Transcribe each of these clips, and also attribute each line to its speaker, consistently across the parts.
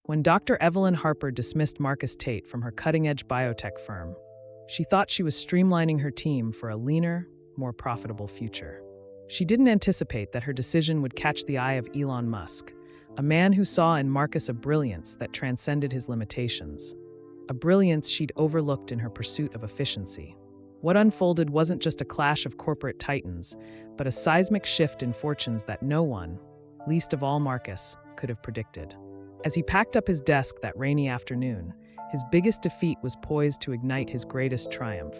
Speaker 1: When Dr. Evelyn Harper dismissed Marcus Tate from her cutting-edge biotech firm, she thought she was streamlining her team for a leaner, more profitable future. She didn't anticipate that her decision would catch the eye of Elon Musk, a man who saw in Marcus a brilliance that transcended his limitations, a brilliance she'd overlooked in her pursuit of efficiency. What unfolded wasn't just a clash of corporate titans, but a seismic shift in fortunes that no one, least of all Marcus, could have predicted. As he packed up his desk that rainy afternoon, his biggest defeat was poised to ignite his greatest triumph.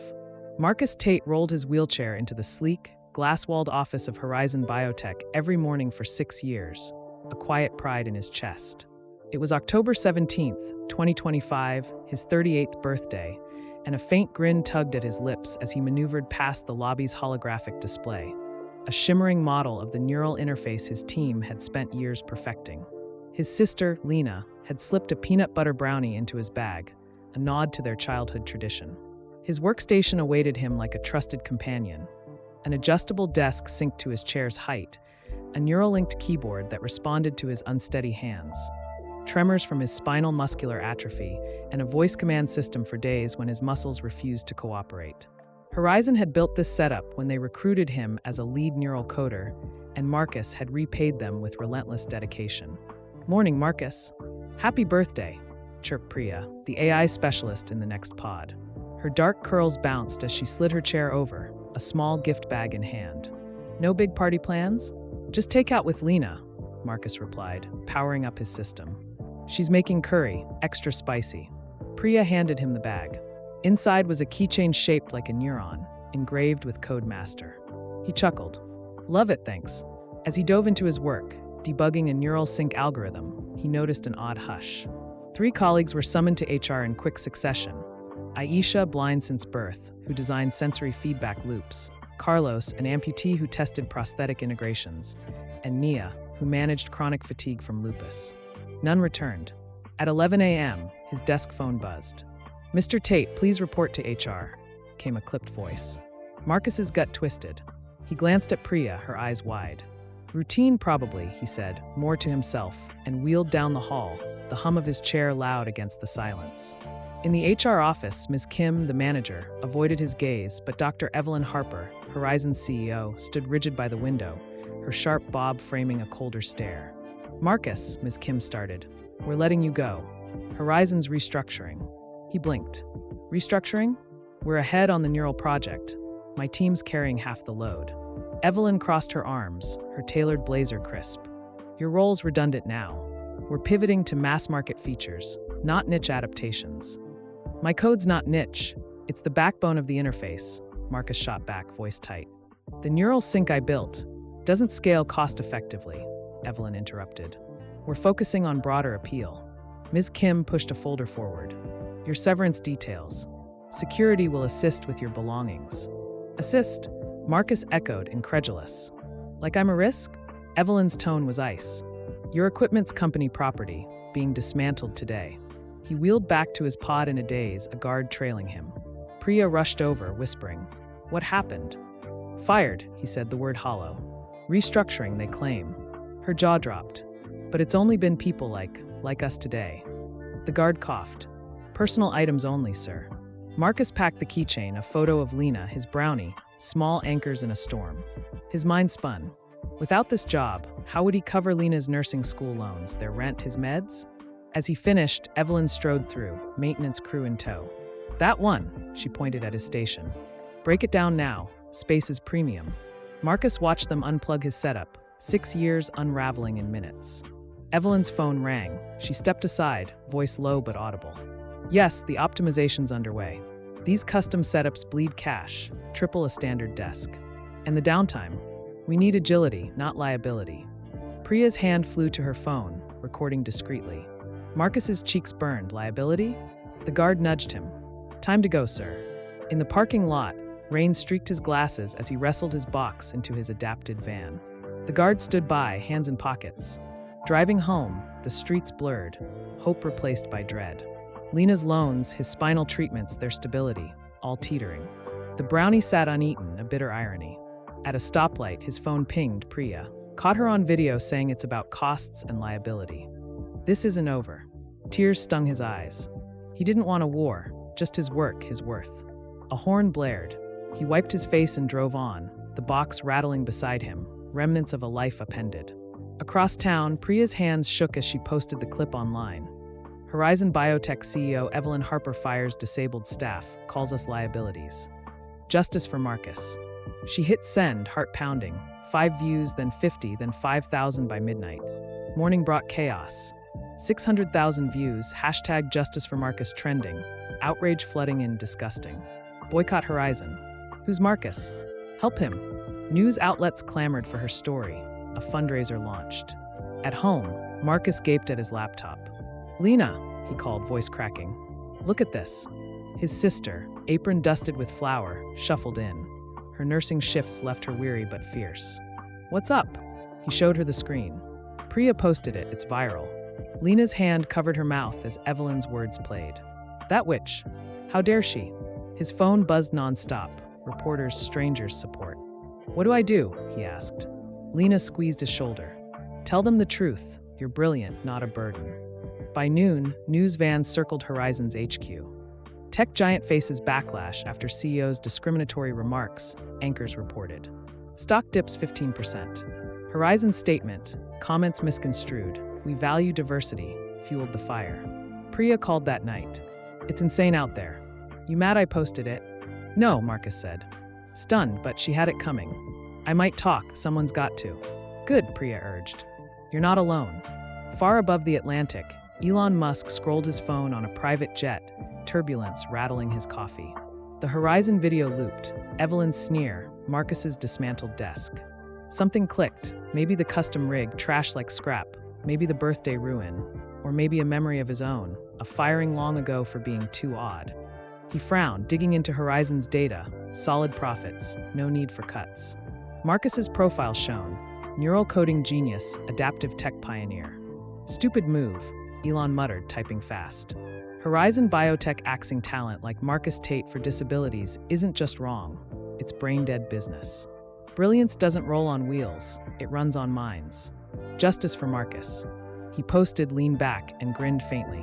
Speaker 1: Marcus Tate rolled his wheelchair into the sleek, glass-walled office of Horizon Biotech every morning for 6 years, a quiet pride in his chest. It was October 17th, 2025, his 38th birthday, and a faint grin tugged at his lips as he maneuvered past the lobby's holographic display, a shimmering model of the neural interface his team had spent years perfecting. His sister, Lena, had slipped a peanut butter brownie into his bag, a nod to their childhood tradition. His workstation awaited him like a trusted companion, an adjustable desk synced to his chair's height, a neural-linked keyboard that responded to his unsteady hands, tremors from his spinal muscular atrophy, and a voice command system for days when his muscles refused to cooperate. Horizon had built this setup when they recruited him as a lead neural coder, and Marcus had repaid them with relentless dedication. "Morning, Marcus. Happy birthday," chirped Priya, the AI specialist in the next pod. Her dark curls bounced as she slid her chair over, a small gift bag in hand. "No big party plans? Just take out with Lena," Marcus replied, powering up his system. "She's making curry, extra spicy." Priya handed him the bag. Inside was a keychain shaped like a neuron, engraved with Codemaster. He chuckled. "Love it, thanks." As he dove into his work, debugging a neural sync algorithm, he noticed an odd hush. 3 colleagues were summoned to HR in quick succession. Aisha, blind since birth, who designed sensory feedback loops, Carlos, an amputee who tested prosthetic integrations, and Nia, who managed chronic fatigue from lupus. None returned. At 11 a.m., his desk phone buzzed. "Mr. Tate, please report to HR," came a clipped voice. Marcus's gut twisted. He glanced at Priya, her eyes wide. "Routine, probably," he said, more to himself, and wheeled down the hall, the hum of his chair loud against the silence. In the HR office, Ms. Kim, the manager, avoided his gaze, but Dr. Evelyn Harper, Horizon's CEO, stood rigid by the window, her sharp bob framing a colder stare. "Marcus," Ms. Kim started, "we're letting you go. Horizon's restructuring." He blinked. "Restructuring? We're ahead on the neural project. My team's carrying half the load." Evelyn crossed her arms, her tailored blazer crisp. "Your role's redundant now. We're pivoting to mass-market features, not niche adaptations." "My code's not niche. It's the backbone of the interface," Marcus shot back, voice tight. "The neural sync I built doesn't scale cost-effectively," Evelyn interrupted. "We're focusing on broader appeal." Ms. Kim pushed a folder forward. "Your severance details. Security will assist with your belongings." "Assist?" Marcus echoed, incredulous. "Like I'm a risk?" Evelyn's tone was ice. "Your equipment's company property, being dismantled today." He wheeled back to his pod in a daze, a guard trailing him. Priya rushed over, whispering, "What happened?" "Fired," he said, the word hollow. "Restructuring, they claim." Her jaw dropped. "But it's only been people like us today." The guard coughed. "Personal items only, sir." Marcus packed the keychain, a photo of Lena, his brownie, small anchors in a storm. His mind spun. Without this job, how would he cover Lena's nursing school loans, their rent, his meds? As he finished, Evelyn strode through, maintenance crew in tow. "That one," she pointed at his station. "Break it down now. Space is premium." Marcus watched them unplug his setup, 6 years unraveling in minutes. Evelyn's phone rang. She stepped aside, voice low but audible. "Yes, the optimization's underway. These custom setups bleed cash, triple a standard desk. And the downtime? We need agility, not liability." Priya's hand flew to her phone, recording discreetly. Marcus's cheeks burned. "Liability?" The guard nudged him. "Time to go, sir." In the parking lot, rain streaked his glasses as he wrestled his box into his adapted van. The guard stood by, hands in pockets. Driving home, the streets blurred, hope replaced by dread. Lena's loans, his spinal treatments, their stability, all teetering. The brownie sat uneaten, a bitter irony. At a stoplight, his phone pinged Priya, caught her on video saying it's about costs and liability. "This isn't over." Tears stung his eyes. He didn't want a war, just his work, his worth. A horn blared. He wiped his face and drove on, the box rattling beside him, remnants of a life appended. Across town, Priya's hands shook as she posted the clip online. Horizon Biotech CEO Evelyn Harper fires disabled staff, calls us liabilities. Justice for Marcus. She hit send, heart pounding. 5 views, then 50, then 5,000 by midnight. Morning brought chaos. 600,000 views, hashtag Justice for Marcus trending. Outrage flooding in, disgusting. Boycott Horizon. Who's Marcus? Help him. News outlets clamored for her story. A fundraiser launched. At home, Marcus gaped at his laptop. Lena, he called, voice cracking. Look at this. His sister, apron dusted with flour, shuffled in. Her nursing shifts left her weary but fierce. What's up? He showed her the screen. Priya posted it, it's viral. Lena's hand covered her mouth as Evelyn's words played. That witch. How dare she? His phone buzzed nonstop. Reporters, strangers, support. What do I do? He asked. Lena squeezed his shoulder. Tell them the truth. You're brilliant, not a burden. By noon, news vans circled Horizon's HQ. Tech giant faces backlash after CEO's discriminatory remarks, anchors reported. Stock dips 15%. Horizon's statement, comments misconstrued, we value diversity, fueled the fire. Priya called that night. It's insane out there. You mad I posted it? No, Marcus said. Stunned, but she had it coming. I might talk, someone's got to. Good, Priya urged. You're not alone. Far above the Atlantic, Elon Musk scrolled his phone on a private jet, turbulence rattling his coffee. The Horizon video looped, Evelyn's sneer, Marcus's dismantled desk. Something clicked, maybe the custom rig trashed like scrap, maybe the birthday ruin, or maybe a memory of his own, a firing long ago for being too odd. He frowned, digging into Horizon's data, solid profits, no need for cuts. Marcus's profile shown, neural coding genius, adaptive tech pioneer. Stupid move, Elon muttered, typing fast. Horizon Biotech axing talent like Marcus Tate for disabilities isn't just wrong, it's brain-dead business. Brilliance doesn't roll on wheels, it runs on minds. Justice for Marcus. He posted, leaned back, and grinned faintly.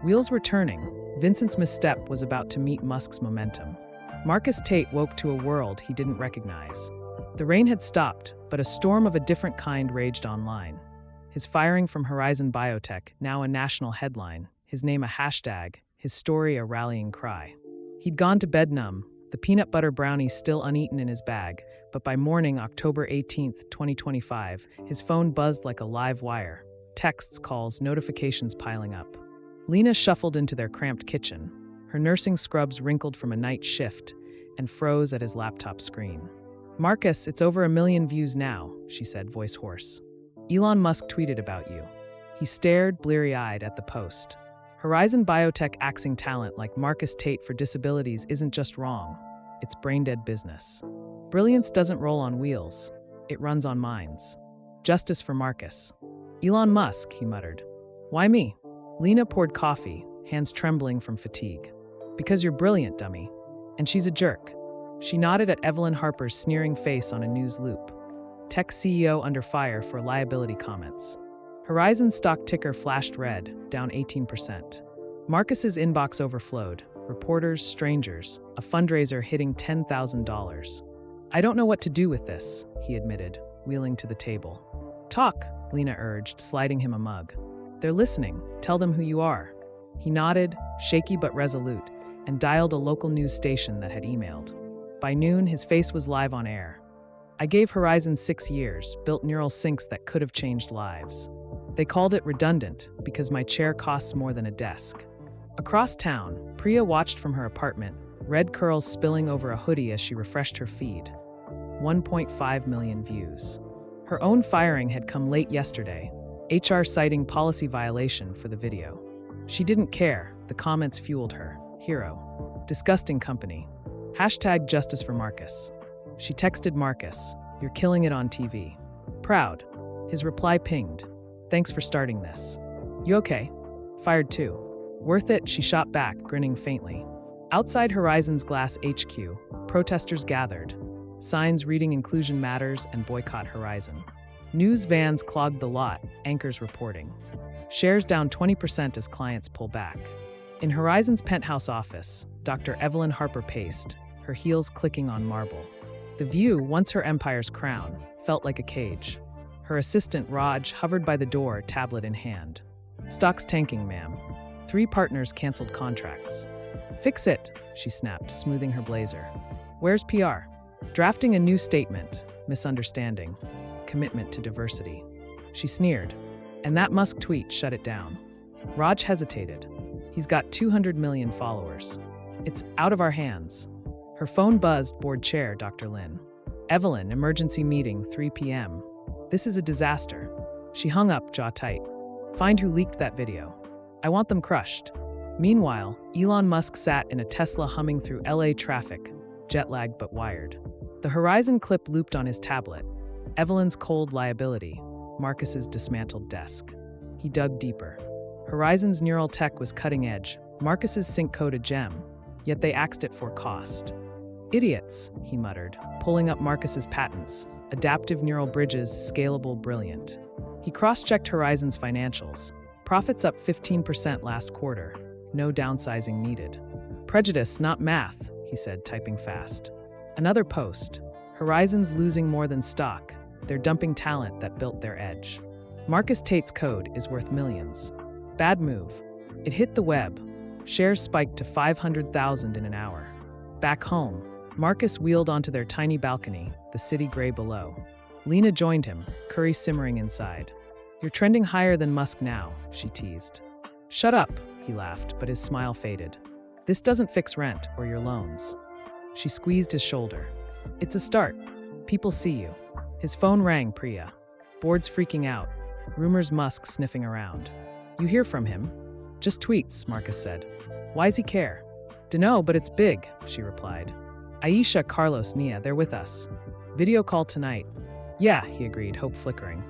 Speaker 1: Wheels were turning. Vincent's misstep was about to meet Musk's momentum. Marcus Tate woke to a world he didn't recognize. The rain had stopped, but a storm of a different kind raged online. His firing from Horizon Biotech, now a national headline, his name a hashtag, his story a rallying cry. He'd gone to bed numb, the peanut butter brownie still uneaten in his bag, but by morning, October 18, 2025, his phone buzzed like a live wire. Texts, calls, notifications piling up. Lena shuffled into their cramped kitchen. Her nursing scrubs wrinkled from a night shift and froze at his laptop screen. Marcus, it's over 1 million views now, she said, voice hoarse. Elon Musk tweeted about you. He stared, bleary-eyed, at the post. Horizon Biotech axing talent like Marcus Tate for disabilities isn't just wrong, it's brain-dead business. Brilliance doesn't roll on wheels, it runs on minds. Justice for Marcus. Elon Musk, he muttered. Why me? Lena poured coffee, hands trembling from fatigue. Because you're brilliant, dummy. And she's a jerk. She nodded at Evelyn Harper's sneering face on a news loop. Tech CEO under fire for liability comments. Horizon stock ticker flashed red, down 18%. Marcus's inbox overflowed. Reporters, strangers, a fundraiser hitting $10,000. I don't know what to do with this, he admitted, wheeling to the table. Talk, Lena urged, sliding him a mug. They're listening. Tell them who you are. He nodded, shaky but resolute, and dialed a local news station that had emailed. By noon, his face was live on air. I gave Horizon 6 years, built neural syncs that could have changed lives. They called it redundant because my chair costs more than a desk. Across town, Priya watched from her apartment, red curls spilling over a hoodie as she refreshed her feed. 1.5 million views. Her own firing had come late yesterday, HR citing policy violation for the video. She didn't care, the comments fueled her. Hero. Disgusting company. Hashtag Justice for Marcus. She texted Marcus, you're killing it on TV. Proud. His reply pinged. Thanks for starting this. You okay? Fired too. Worth it, she shot back, grinning faintly. Outside Horizon's Glass HQ, protesters gathered. Signs reading Inclusion Matters and Boycott Horizon. News vans clogged the lot, anchors reporting. Shares down 20% as clients pull back. In Horizon's penthouse office, Dr. Evelyn Harper paced, her heels clicking on marble. The view, once her empire's crown, felt like a cage. Her assistant, Raj, hovered by the door, tablet in hand. "Stock's tanking, ma'am. 3 partners canceled contracts." "Fix it," she snapped, smoothing her blazer. "Where's PR?" "Drafting a new statement. Misunderstanding. Commitment to diversity." She sneered. And that Musk tweet shut it down. Raj hesitated. He's got 200 million followers. "It's out of our hands." Her phone buzzed, board chair, Dr. Lin. "Evelyn, emergency meeting, 3 p.m. This is a disaster." She hung up, jaw tight. "Find who leaked that video. I want them crushed." Meanwhile, Elon Musk sat in a Tesla humming through LA traffic, jet-lagged but wired. The Horizon clip looped on his tablet. Evelyn's cold liability, Marcus's dismantled desk. He dug deeper. Horizon's neural tech was cutting edge, Marcus's sync code a gem, yet they axed it for cost. "Idiots," he muttered, pulling up Marcus's patents. Adaptive neural bridges, scalable, brilliant. He cross-checked Horizon's financials. Profits up 15% last quarter. No downsizing needed. "Prejudice, not math," he said, typing fast. Another post. "Horizon's losing more than stock. They're dumping talent that built their edge. Marcus Tate's code is worth millions." Bad move. It hit the web. Shares spiked to 500,000 in an hour. Back home, Marcus wheeled onto their tiny balcony, the city gray below. Lena joined him, curry simmering inside. "You're trending higher than Musk now," she teased. "Shut up," he laughed, but his smile faded. "This doesn't fix rent or your loans." She squeezed his shoulder. "It's a start. People see you." His phone rang, Priya. "Board's freaking out. Rumors Musk sniffing around." "You hear from him?" "Just tweets," Marcus said. "Why's he care?" "Dunno, but it's big," she replied. "Aisha, Carlos, Nia, they're with us. Video call tonight." "Yeah," he agreed, hope flickering.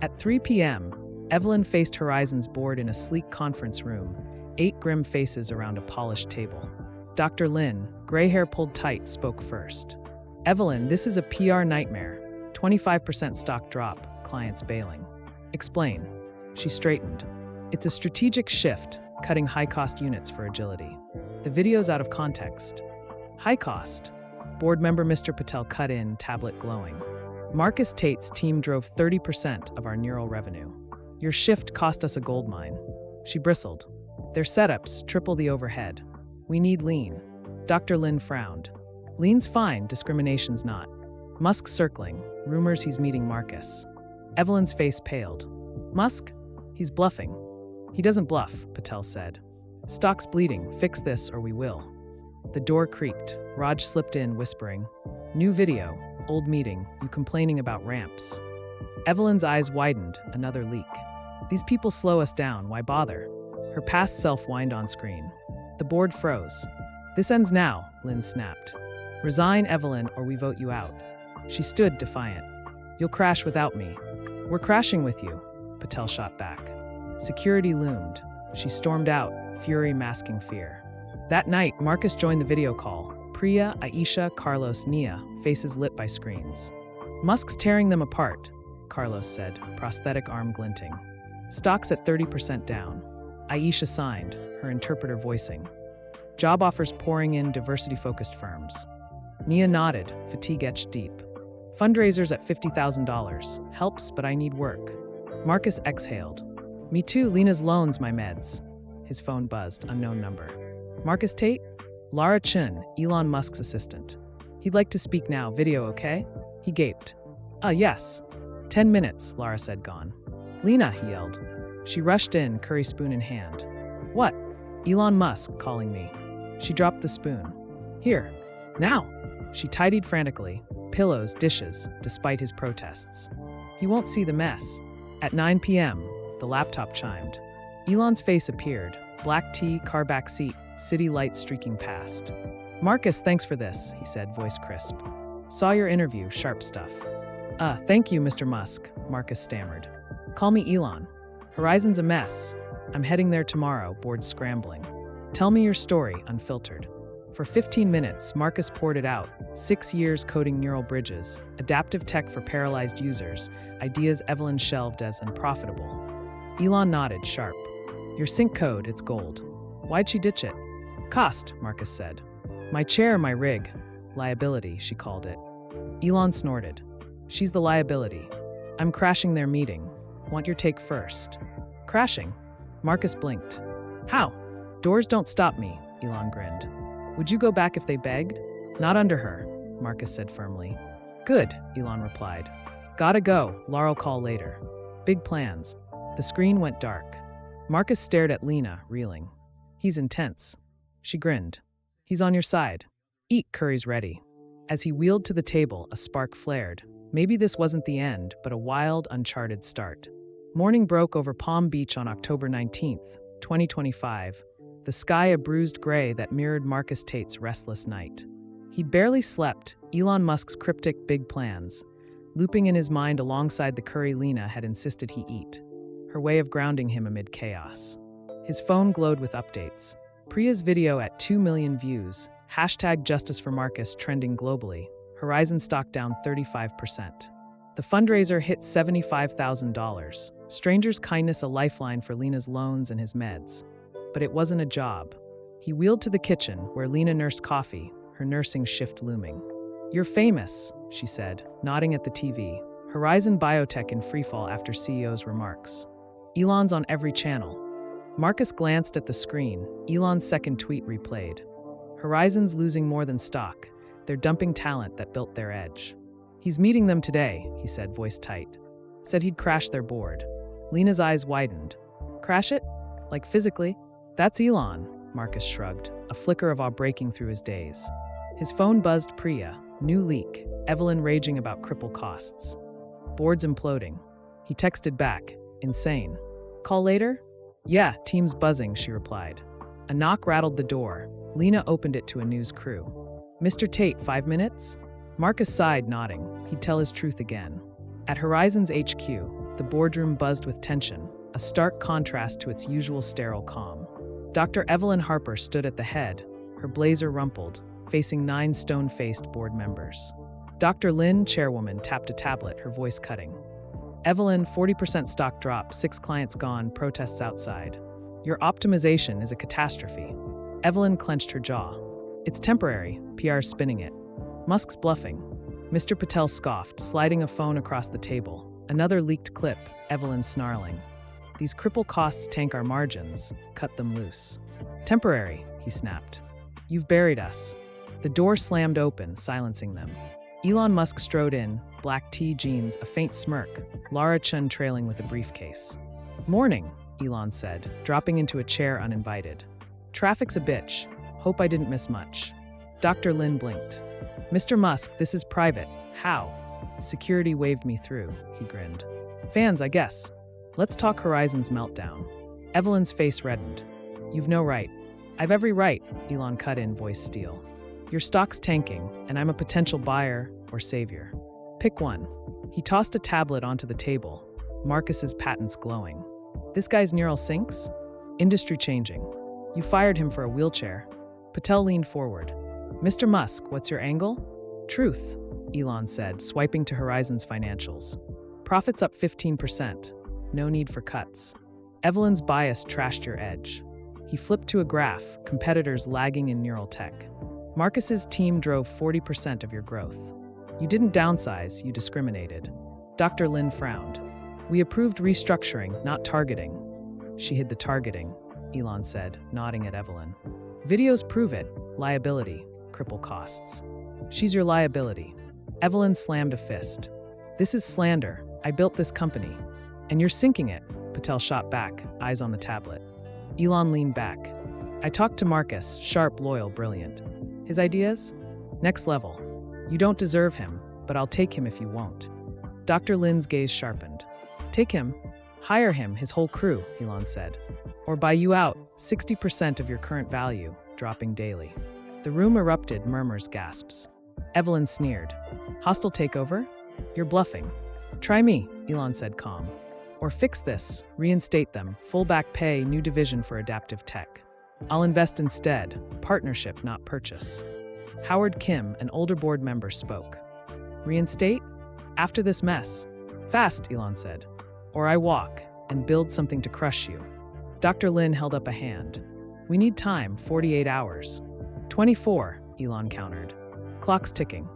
Speaker 1: At 3 p.m., Evelyn faced Horizon's board in a sleek conference room, 8 grim faces around a polished table. Dr. Lin, gray hair pulled tight, spoke first. "Evelyn, this is a PR nightmare. 25% stock drop, clients bailing." "Explain." She straightened. "It's a strategic shift, cutting high-cost units for agility. The video's out of context." "High cost?" Board member Mr. Patel cut in, tablet glowing. "Marcus Tate's team drove 30% of our neural revenue. Your shift cost us a goldmine." She bristled. "Their setups triple the overhead. We need lean." Dr. Lin frowned. "Lean's fine, discrimination's not. Musk's circling, rumors he's meeting Marcus." Evelyn's face paled. "Musk? He's bluffing." "He doesn't bluff," Patel said. "Stock's bleeding, fix this or we will." The door creaked. Raj slipped in, whispering, "New video, old meeting, you complaining about ramps." Evelyn's eyes widened, another leak. "These people slow us down, why bother?" Her past self whined on screen. The board froze. "This ends now," Lynn snapped. "Resign, Evelyn, or we vote you out." She stood defiant. "You'll crash without me." "We're crashing with you," Patel shot back. Security loomed. She stormed out, fury masking fear. That night, Marcus joined the video call. Priya, Aisha, Carlos, Nia, faces lit by screens. "Musk's tearing them apart," Carlos said, prosthetic arm glinting. "Stock's at 30% down." Aisha signed, her interpreter voicing. "Job offers pouring in diversity-focused firms." Nia nodded, fatigue etched deep. "Fundraisers at $50,000. Helps, but I need work." Marcus exhaled. "Me too, Lena's loans my meds." His phone buzzed, unknown number. "Marcus Tate?" "Lara Chun, Elon Musk's assistant. He'd like to speak now, video okay?" He gaped. Yes. 10 minutes, Lara said, gone. "Lena," he yelled. She rushed in, curry spoon in hand. "What?" "Elon Musk calling me." She dropped the spoon. "Here. Now." She tidied frantically. Pillows, dishes, despite his protests. He won't see the mess. At 9 p.m., the laptop chimed. Elon's face appeared. Black tee, car back seat, city lights streaking past. "Marcus, thanks for this," he said, voice crisp. "Saw your interview, sharp stuff." Thank you, Mr. Musk," Marcus stammered. "Call me Elon. Horizon's a mess. I'm heading there tomorrow, board scrambling. Tell me your story, unfiltered." For 15 minutes, Marcus poured it out. 6 years coding neural bridges, adaptive tech for paralyzed users, ideas Evelyn shelved as unprofitable. Elon nodded, sharp. Your sync code, it's gold. Why'd she ditch it? Cost, Marcus said. My chair, my rig. Liability, she called it. Elon snorted. She's the liability. I'm crashing their meeting. Want your take first? Crashing? Marcus blinked. How? Doors don't stop me, Elon grinned. Would you go back if they begged? Not under her, Marcus said firmly. Good, Elon replied. Gotta go, Laurel call later. Big plans. The screen went dark. Marcus stared at Lena, reeling. He's intense. She grinned. He's on your side. Eat, curry's ready. As he wheeled to the table, a spark flared. Maybe this wasn't the end, but a wild, uncharted start. Morning broke over Palm Beach on October 19th, 2025, the sky a bruised gray that mirrored Marcus Tate's restless night. He'd barely slept, Elon Musk's cryptic big plans, looping in his mind alongside the curry Lena had insisted he eat, her way of grounding him amid chaos. His phone glowed with updates. Priya's video at 2 million views, #Justice for Marcus trending globally, Horizon stock down 35%. The fundraiser hit $75,000, strangers' kindness a lifeline for Lena's loans and his meds. But it wasn't a job. He wheeled to the kitchen, where Lena nursed coffee, her nursing shift looming. You're famous, she said, nodding at the TV. Horizon Biotech in freefall after CEO's remarks. Elon's on every channel. Marcus glanced at the screen, Elon's second tweet replayed. Horizon's losing more than stock. They're dumping talent that built their edge. He's meeting them today, he said, voice tight. Said he'd crash their board. Lena's eyes widened. Crash it? Like physically? That's Elon, Marcus shrugged, a flicker of awe breaking through his daze. His phone buzzed Priya, new leak, Evelyn raging about cripple costs. Boards imploding. He texted back, insane. Call later? Yeah, team's buzzing, she replied. A knock rattled the door. Lena opened it to a news crew. Mr. Tate, 5 minutes? Marcus sighed, nodding. He'd tell his truth again. At Horizon's HQ, the boardroom buzzed with tension, a stark contrast to its usual sterile calm. Dr. Evelyn Harper stood at the head, her blazer rumpled, facing 9 stone-faced board members. Dr. Lynn, chairwoman, tapped a tablet, her voice cutting. Evelyn, 40% stock drop, 6 clients gone, protests outside. Your optimization is a catastrophe. Evelyn clenched her jaw. It's temporary, PR's spinning it. Musk's bluffing. Mr. Patel scoffed, sliding a phone across the table. Another leaked clip, Evelyn snarling. These cripple costs tank our margins. Cut them loose. Temporary, he snapped. You've buried us. The door slammed open, silencing them. Elon Musk strode in, black tee jeans, a faint smirk, Lara Chun trailing with a briefcase. Morning, Elon said, dropping into a chair uninvited. Traffic's a bitch. Hope I didn't miss much. Dr. Lin blinked. Mr. Musk, this is private. How? Security waved me through, he grinned. Fans, I guess. Let's talk Horizon's meltdown. Evelyn's face reddened. You've no right. I've every right, Elon cut in, voice steel. Your stock's tanking, and I'm a potential buyer or savior. Pick one. He tossed a tablet onto the table, Marcus's patents glowing. This guy's neural syncs? Industry changing. You fired him for a wheelchair. Patel leaned forward. Mr. Musk, what's your angle? Truth, Elon said, swiping to Horizon's financials. Profits up 15%. No need for cuts. Evelyn's bias trashed your edge. He flipped to a graph, competitors lagging in neural tech. Marcus's team drove 40% of your growth. You didn't downsize, you discriminated. Dr. Lin frowned. We approved restructuring, not targeting. She hid the targeting, Elon said, nodding at Evelyn. Videos prove it. Liability, cripple costs. She's your liability. Evelyn slammed a fist. This is slander. I built this company. And you're sinking it, Patel shot back, eyes on the tablet. Elon leaned back. I talked to Marcus, sharp, loyal, brilliant. His ideas? Next level. You don't deserve him, but I'll take him if you won't. Dr. Lin's gaze sharpened. Take him. Hire him, his whole crew, Elon said. Or buy you out, 60% of your current value, dropping daily. The room erupted, murmurs, gasps. Evelyn sneered. Hostile takeover? You're bluffing. Try me, Elon said, calm. Or fix this, reinstate them, full back pay, new division for adaptive tech. I'll invest instead, partnership, not purchase. Howard Kim, an older board member, spoke. Reinstate? After this mess? Fast, Elon said. Or I walk. and build something to crush you. Dr. Lin held up a hand. We need time, 48 hours. 24, Elon countered. Clock's ticking.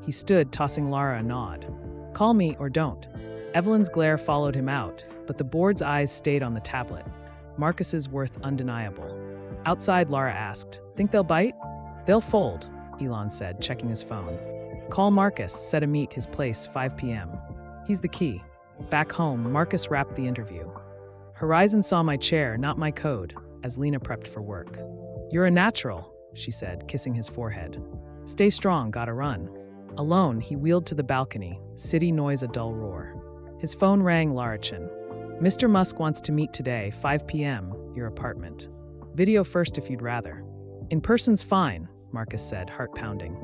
Speaker 1: He stood, tossing Lara a nod. Call me or don't. Evelyn's glare followed him out, but the board's eyes stayed on the tablet. Marcus's worth undeniable. Outside, Lara asked, Think they'll bite? They'll fold, Elon said, checking his phone. Call Marcus, set a meet his place 5 p.m. He's the key. Back home, Marcus wrapped the interview. Horizon saw my chair, not my code, as Lena prepped for work. You're a natural, she said, kissing his forehead. Stay strong, gotta run. Alone, he wheeled to the balcony, city noise a dull roar. His phone rang, Larachin. Mr. Musk wants to meet today, 5 p.m., your apartment. Video first if you'd rather. In person's fine, Marcus said, heart pounding.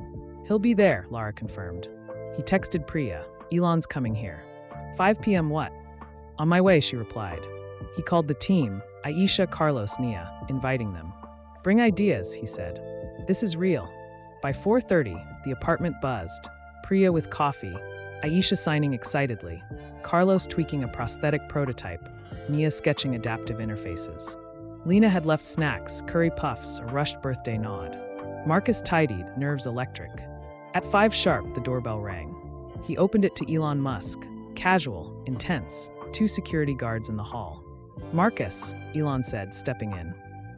Speaker 1: He'll be there, Lara confirmed. He texted Priya, Elon's coming here. 5 p.m. what? On my way, she replied. He called the team, Aisha, Carlos, Nia, inviting them. Bring ideas, he said. This is real. By 4:30, the apartment buzzed. Priya with coffee, Aisha signing excitedly, Carlos tweaking a prosthetic prototype, Nia sketching adaptive interfaces. Lena had left snacks, curry puffs, a rushed birthday nod. Marcus tidied, nerves electric. At 5 sharp, the doorbell rang. He opened it to Elon Musk, casual, intense, 2 security guards in the hall. Marcus, Elon said, stepping in.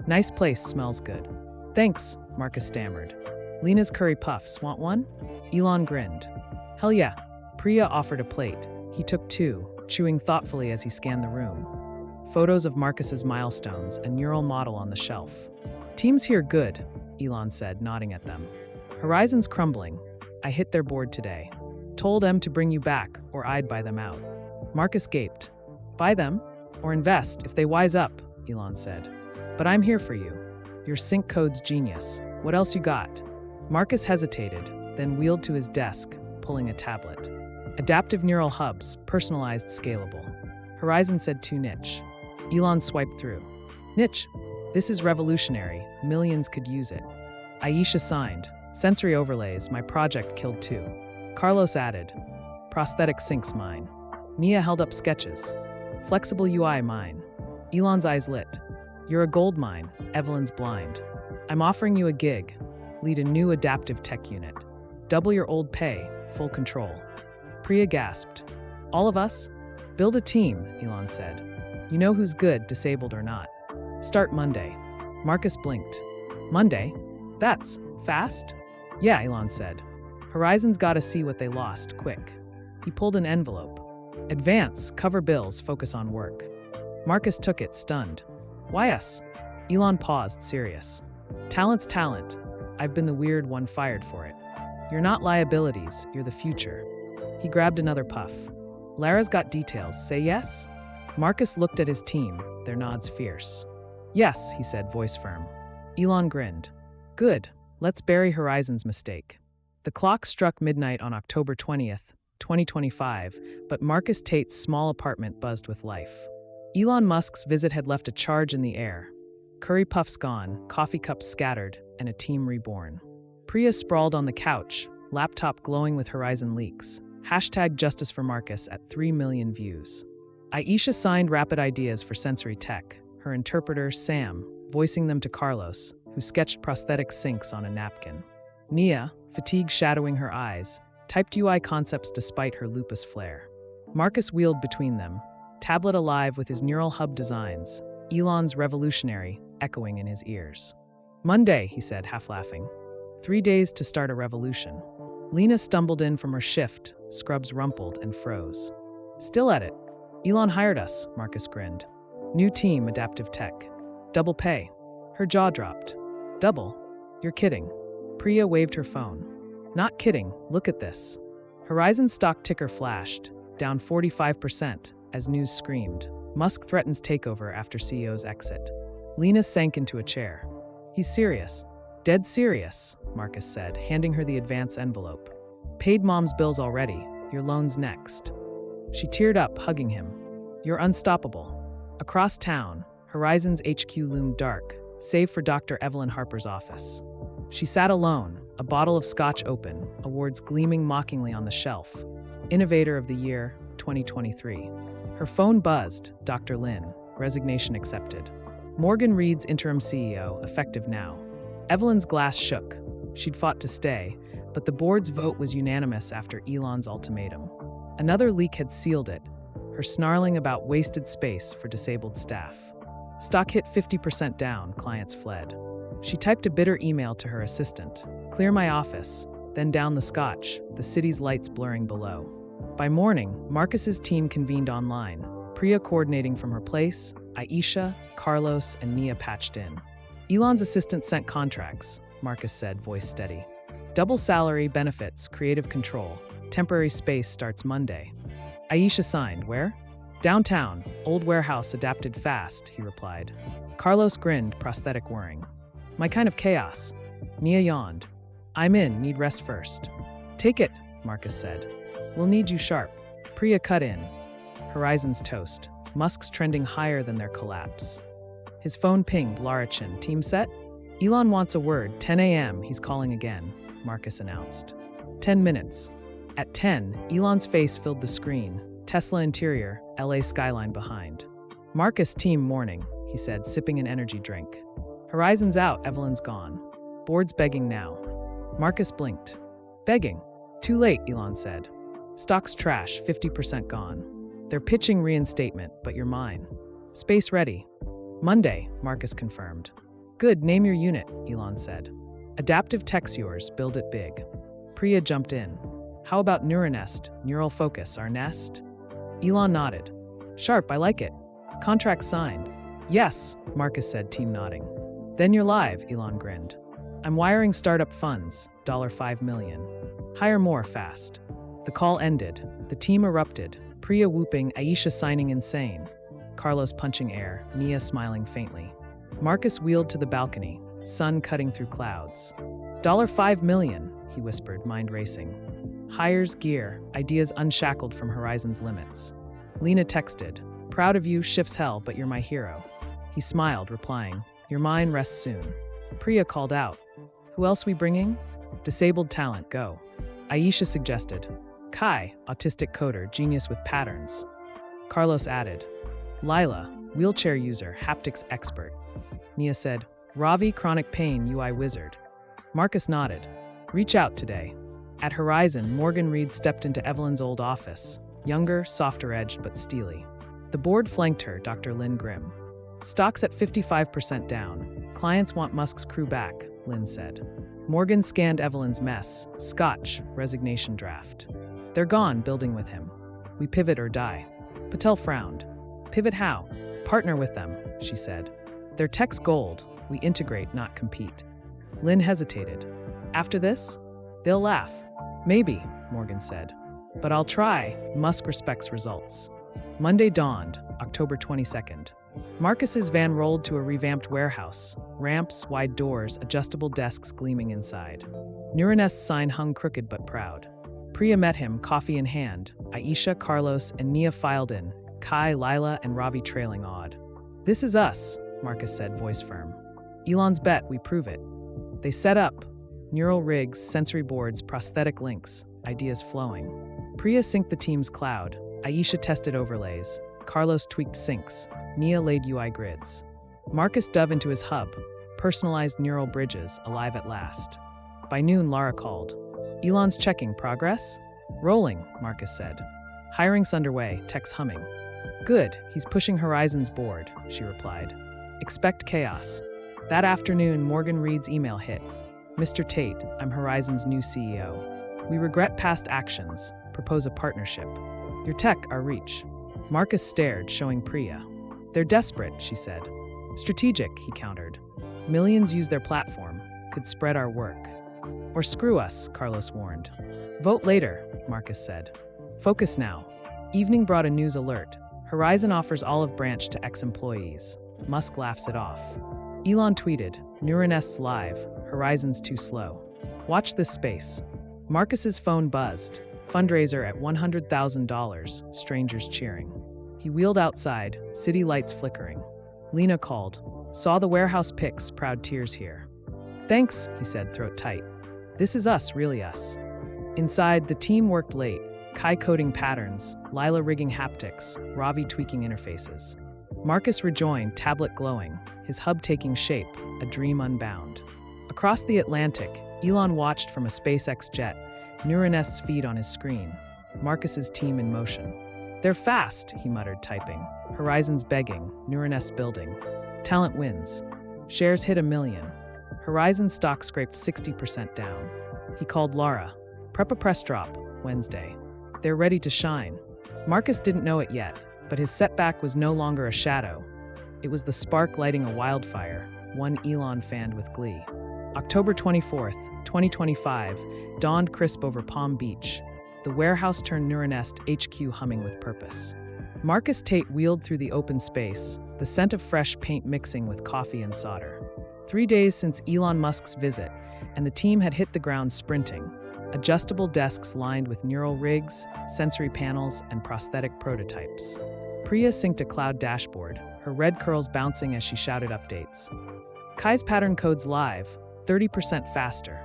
Speaker 1: Nice place, smells good. Thanks, Marcus stammered. Lena's curry puffs, want one? Elon grinned. Hell yeah. Priya offered a plate. He took 2, chewing thoughtfully as he scanned the room. Photos of Marcus's milestones, a neural model on the shelf. Team's here good, Elon said, nodding at them. Horizon's crumbling. I hit their board today. Told them to bring you back, or I'd buy them out. Marcus gaped. Buy them? Or invest, if they wise up, Elon said. But I'm here for you. Your sync code's genius. What else you got? Marcus hesitated, then wheeled to his desk, pulling a tablet. Adaptive neural hubs, personalized, scalable. Horizon said 2 niche. Elon swiped through. Niche. This is revolutionary. Millions could use it. Aisha signed. Sensory overlays. My project killed 2. Carlos added. Prosthetic syncs mine. Nia held up sketches. Flexible UI mine. Elon's eyes lit. You're a gold mine. Evelyn's blind. I'm offering you a gig. Lead a new adaptive tech unit. Double your old pay. Full control. Priya gasped. All of us? Build a team, Elon said. You know who's good, disabled or not. Start Monday. Marcus blinked. Monday? That's fast? Yeah, Elon said. Horizon's gotta see what they lost, quick. He pulled an envelope. Advance, cover bills, focus on work. Marcus took it, stunned. Why us? Elon paused, serious. Talent's talent. I've been the weird one fired for it. You're not liabilities, you're the future. He grabbed another puff. Lara's got details, say yes? Marcus looked at his team, their nods fierce. Yes, he said, voice firm. Elon grinned. Good, let's bury Horizon's mistake. The clock struck midnight on October 20th, 2025, but Marcus Tate's small apartment buzzed with life. Elon Musk's visit had left a charge in the air. Curry puffs gone, coffee cups scattered, and a team reborn. Priya sprawled on the couch, laptop glowing with Horizon leaks. Hashtag Justice for Marcus at 3 million views. Aisha signed rapid ideas for sensory tech, her interpreter, Sam, voicing them to Carlos, who sketched prosthetic syncs on a napkin. Nia, fatigue shadowing her eyes, typed UI concepts despite her lupus flare. Marcus wheeled between them, tablet alive with his neural hub designs, Elon's revolutionary echoing in his ears. Monday, he said, half laughing. 3 days to start a revolution. Lena stumbled in from her shift, scrubs rumpled and froze. Still at it. Elon hired us, Marcus grinned. New team, adaptive tech. Double pay. Her jaw dropped. Double? You're kidding. Priya waved her phone. Not kidding, look at this. Horizon stock ticker flashed, down 45%, as news screamed. Musk threatens takeover after CEO's exit. Lena sank into a chair. He's serious. Dead serious, Marcus said, handing her the advance envelope. Paid mom's bills already, your loan's next. She teared up, hugging him. You're unstoppable. Across town, Horizon's HQ loomed dark, save for Dr. Evelyn Harper's office. She sat alone, a bottle of scotch open, awards gleaming mockingly on the shelf. Innovator of the Year, 2023. Her phone buzzed. Dr. Lin, resignation accepted. Morgan Reed's interim CEO, effective now. Evelyn's glass shook. She'd fought to stay, but the board's vote was unanimous after Elon's ultimatum. Another leak had sealed it, her snarling about wasted space for disabled staff. Stock hit 50% down, clients fled. She typed a bitter email to her assistant. Clear my office, then down the scotch, the city's lights blurring below. By morning, Marcus's team convened online, Priya coordinating from her place, Aisha, Carlos, and Nia patched in. Elon's assistant sent contracts, Marcus said, voice steady. Double salary, benefits, creative control. Temporary space starts Monday. Aisha signed. Where? Downtown. Old warehouse adapted fast, he replied. Carlos grinned, prosthetic whirring. My kind of chaos. Nia yawned. I'm in, need rest first. Take it, Marcus said. We'll need you sharp. Priya cut in. Horizon's toast. Musk's trending higher than their collapse. His phone pinged. Larachin, team set? Elon wants a word. 10 a.m. He's calling again, Marcus announced. 10 minutes. At 10, Elon's face filled the screen. Tesla interior, LA skyline behind. Marcus, team morning, he said, sipping an energy drink. Horizon's out, Evelyn's gone. Board's begging now. Marcus blinked. Begging? Too late, Elon said. Stock's trash, 50% gone. They're pitching reinstatement, but you're mine. Space ready. Monday, Marcus confirmed. Good, name your unit, Elon said. Adaptive tech's yours, build it big. Priya jumped in. How about Neuronest, neural focus, our nest? Elon nodded. Sharp, I like it. Contract signed. Yes, Marcus said, team nodding. Then you're live, Elon grinned. I'm wiring startup funds, $5 million. Hire more fast. The call ended. The team erupted. Priya whooping, Aisha signing insane. Carlos punching air, Nia smiling faintly. Marcus wheeled to the balcony, sun cutting through clouds. $5 million, he whispered, mind racing. Hires, gear, ideas unshackled from Horizon's limits. Lena texted, proud of you, shifts hell, but you're my hero. He smiled, replying, your mine rests soon. Priya called out, who else we bringing? Disabled talent, go. Aisha suggested, Kai, autistic coder, genius with patterns. Carlos added, Lila, wheelchair user, haptics expert. Nia said, Ravi, chronic pain, UI wizard. Marcus nodded. Reach out today. At Horizon, Morgan Reed stepped into Evelyn's old office, younger, softer-edged, but steely. The board flanked her, Dr. Lin grim. Stocks at 55% down. Clients want Musk's crew back, Lin said. Morgan scanned Evelyn's mess, scotch, resignation draft. They're gone, building with him. We pivot or die. Patel frowned. Pivot how? Partner with them, she said. Their tech's gold. We integrate, not compete. Lin hesitated. After this? They'll laugh. Maybe, Morgan said. But I'll try. Musk respects results. Monday dawned, October 22nd. Marcus's van rolled to a revamped warehouse. Ramps, wide doors, adjustable desks gleaming inside. Neuronest's sign hung crooked but proud. Priya met him, coffee in hand. Aisha, Carlos, and Nia filed in. Kai, Lila, and Ravi trailing awed. This is us, Marcus said, voice firm. Elon's bet, we prove it. They set up. Neural rigs, sensory boards, prosthetic links, ideas flowing. Priya synced the team's cloud. Aisha tested overlays. Carlos tweaked syncs. Nia laid UI grids. Marcus dove into his hub. Personalized neural bridges, alive at last. By noon, Lara called. Elon's checking, progress? Rolling, Marcus said. Hiring's underway, tech's humming. Good, he's pushing Horizon's board, she replied. Expect chaos. That afternoon, Morgan Reed's email hit. Mr. Tate, I'm Horizon's new CEO. We regret past actions. Propose a partnership. Your tech, our reach. Marcus stared, showing Priya. They're desperate, she said. Strategic, he countered. Millions use their platform. Could spread our work. Or screw us, Carlos warned. Vote later, Marcus said. Focus now. Evening brought a news alert. Horizon offers olive branch to ex-employees. Musk laughs it off. Elon tweeted, Neuronest's live. Horizon's too slow. Watch this space. Marcus's phone buzzed. Fundraiser at $100,000, strangers cheering. He wheeled outside, city lights flickering. Lena called. Saw the warehouse pics, proud tears here. Thanks, he said, throat tight. This is us, really us. Inside, the team worked late. Kai coding patterns, Lila rigging haptics, Ravi tweaking interfaces. Marcus rejoined, tablet glowing, his hub taking shape, a dream unbound. Across the Atlantic, Elon watched from a SpaceX jet, Neuronest's feed on his screen, Marcus's team in motion. "They're fast," he muttered, typing. Horizon's begging, Neuronest building. Talent wins. Shares hit 1 million. Horizon stock scraped 60% down. He called Lara. "Prep a press drop, Wednesday. They're ready to shine." Marcus didn't know it yet, but his setback was no longer a shadow. It was the spark lighting a wildfire, one Elon fanned with glee. October 24th, 2025, dawned crisp over Palm Beach. The warehouse turned Neuronest HQ humming with purpose. Marcus Tate wheeled through the open space, the scent of fresh paint mixing with coffee and solder. 3 days since Elon Musk's visit, and the team had hit the ground sprinting. Adjustable desks lined with neural rigs, sensory panels, and prosthetic prototypes. Priya synced a cloud dashboard, her red curls bouncing as she shouted updates. Kai's pattern code's live, 30% faster.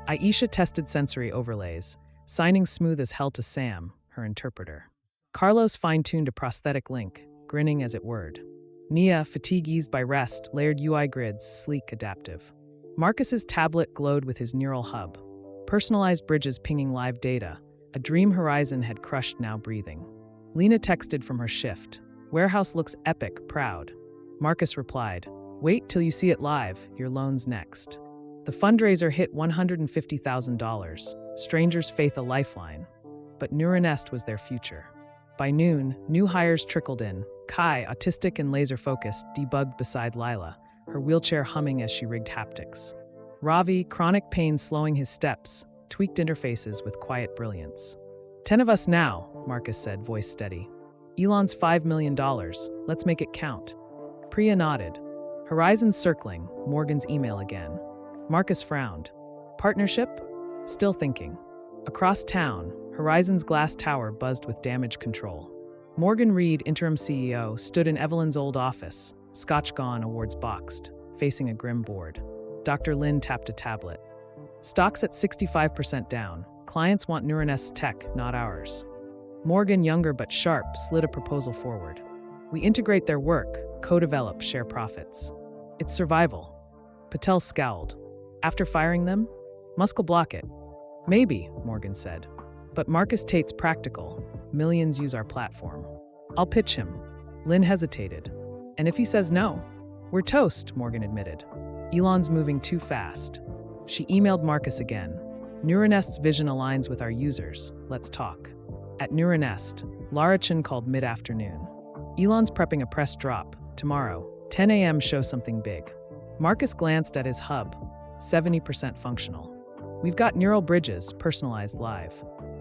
Speaker 1: Aisha tested sensory overlays, signing smooth as hell to Sam, her interpreter. Carlos fine-tuned a prosthetic link, grinning as it whirred. Nia, fatigue eased by rest, layered UI grids, sleek, adaptive. Marcus's tablet glowed with his neural hub. Personalized bridges pinging live data. A dream Horizon had crushed, now breathing. Lena texted from her shift. "Warehouse looks epic, proud." Marcus replied, "Wait till you see it live, your loan's next." The fundraiser hit $150,000, strangers' faith a lifeline. But Neuronest was their future. By noon, new hires trickled in. Kai, autistic and laser-focused, debugged beside Lila, her wheelchair humming as she rigged haptics. Ravi, chronic pain slowing his steps, tweaked interfaces with quiet brilliance. 10 of us now, Marcus said, voice steady. Elon's $5 million, let's make it count. Priya nodded. Horizon's circling, Morgan's email again. Marcus frowned. Partnership? Still thinking. Across town, Horizon's glass tower buzzed with damage control. Morgan Reed, interim CEO, stood in Evelyn's old office, scotch gone, awards boxed, facing a grim board. Dr. Lin tapped a tablet. Stocks at 65% down. Clients want Neuronest's tech, not ours. Morgan, younger but sharp, slid a proposal forward. We integrate their work, co-develop, share profits. It's survival. Patel scowled. After firing them? Musk'll block it. Maybe, Morgan said. But Marcus Tate's practical. Millions use our platform. I'll pitch him. Lin hesitated. And if he says no? We're toast, Morgan admitted. Elon's moving too fast. She emailed Marcus again. Neuronest's vision aligns with our users. Let's talk. At Neuronest, Lara Chen called mid-afternoon. Elon's prepping a press drop. Tomorrow, 10 a.m. show something big. Marcus glanced at his hub. 70% functional. We've got neural bridges, personalized live.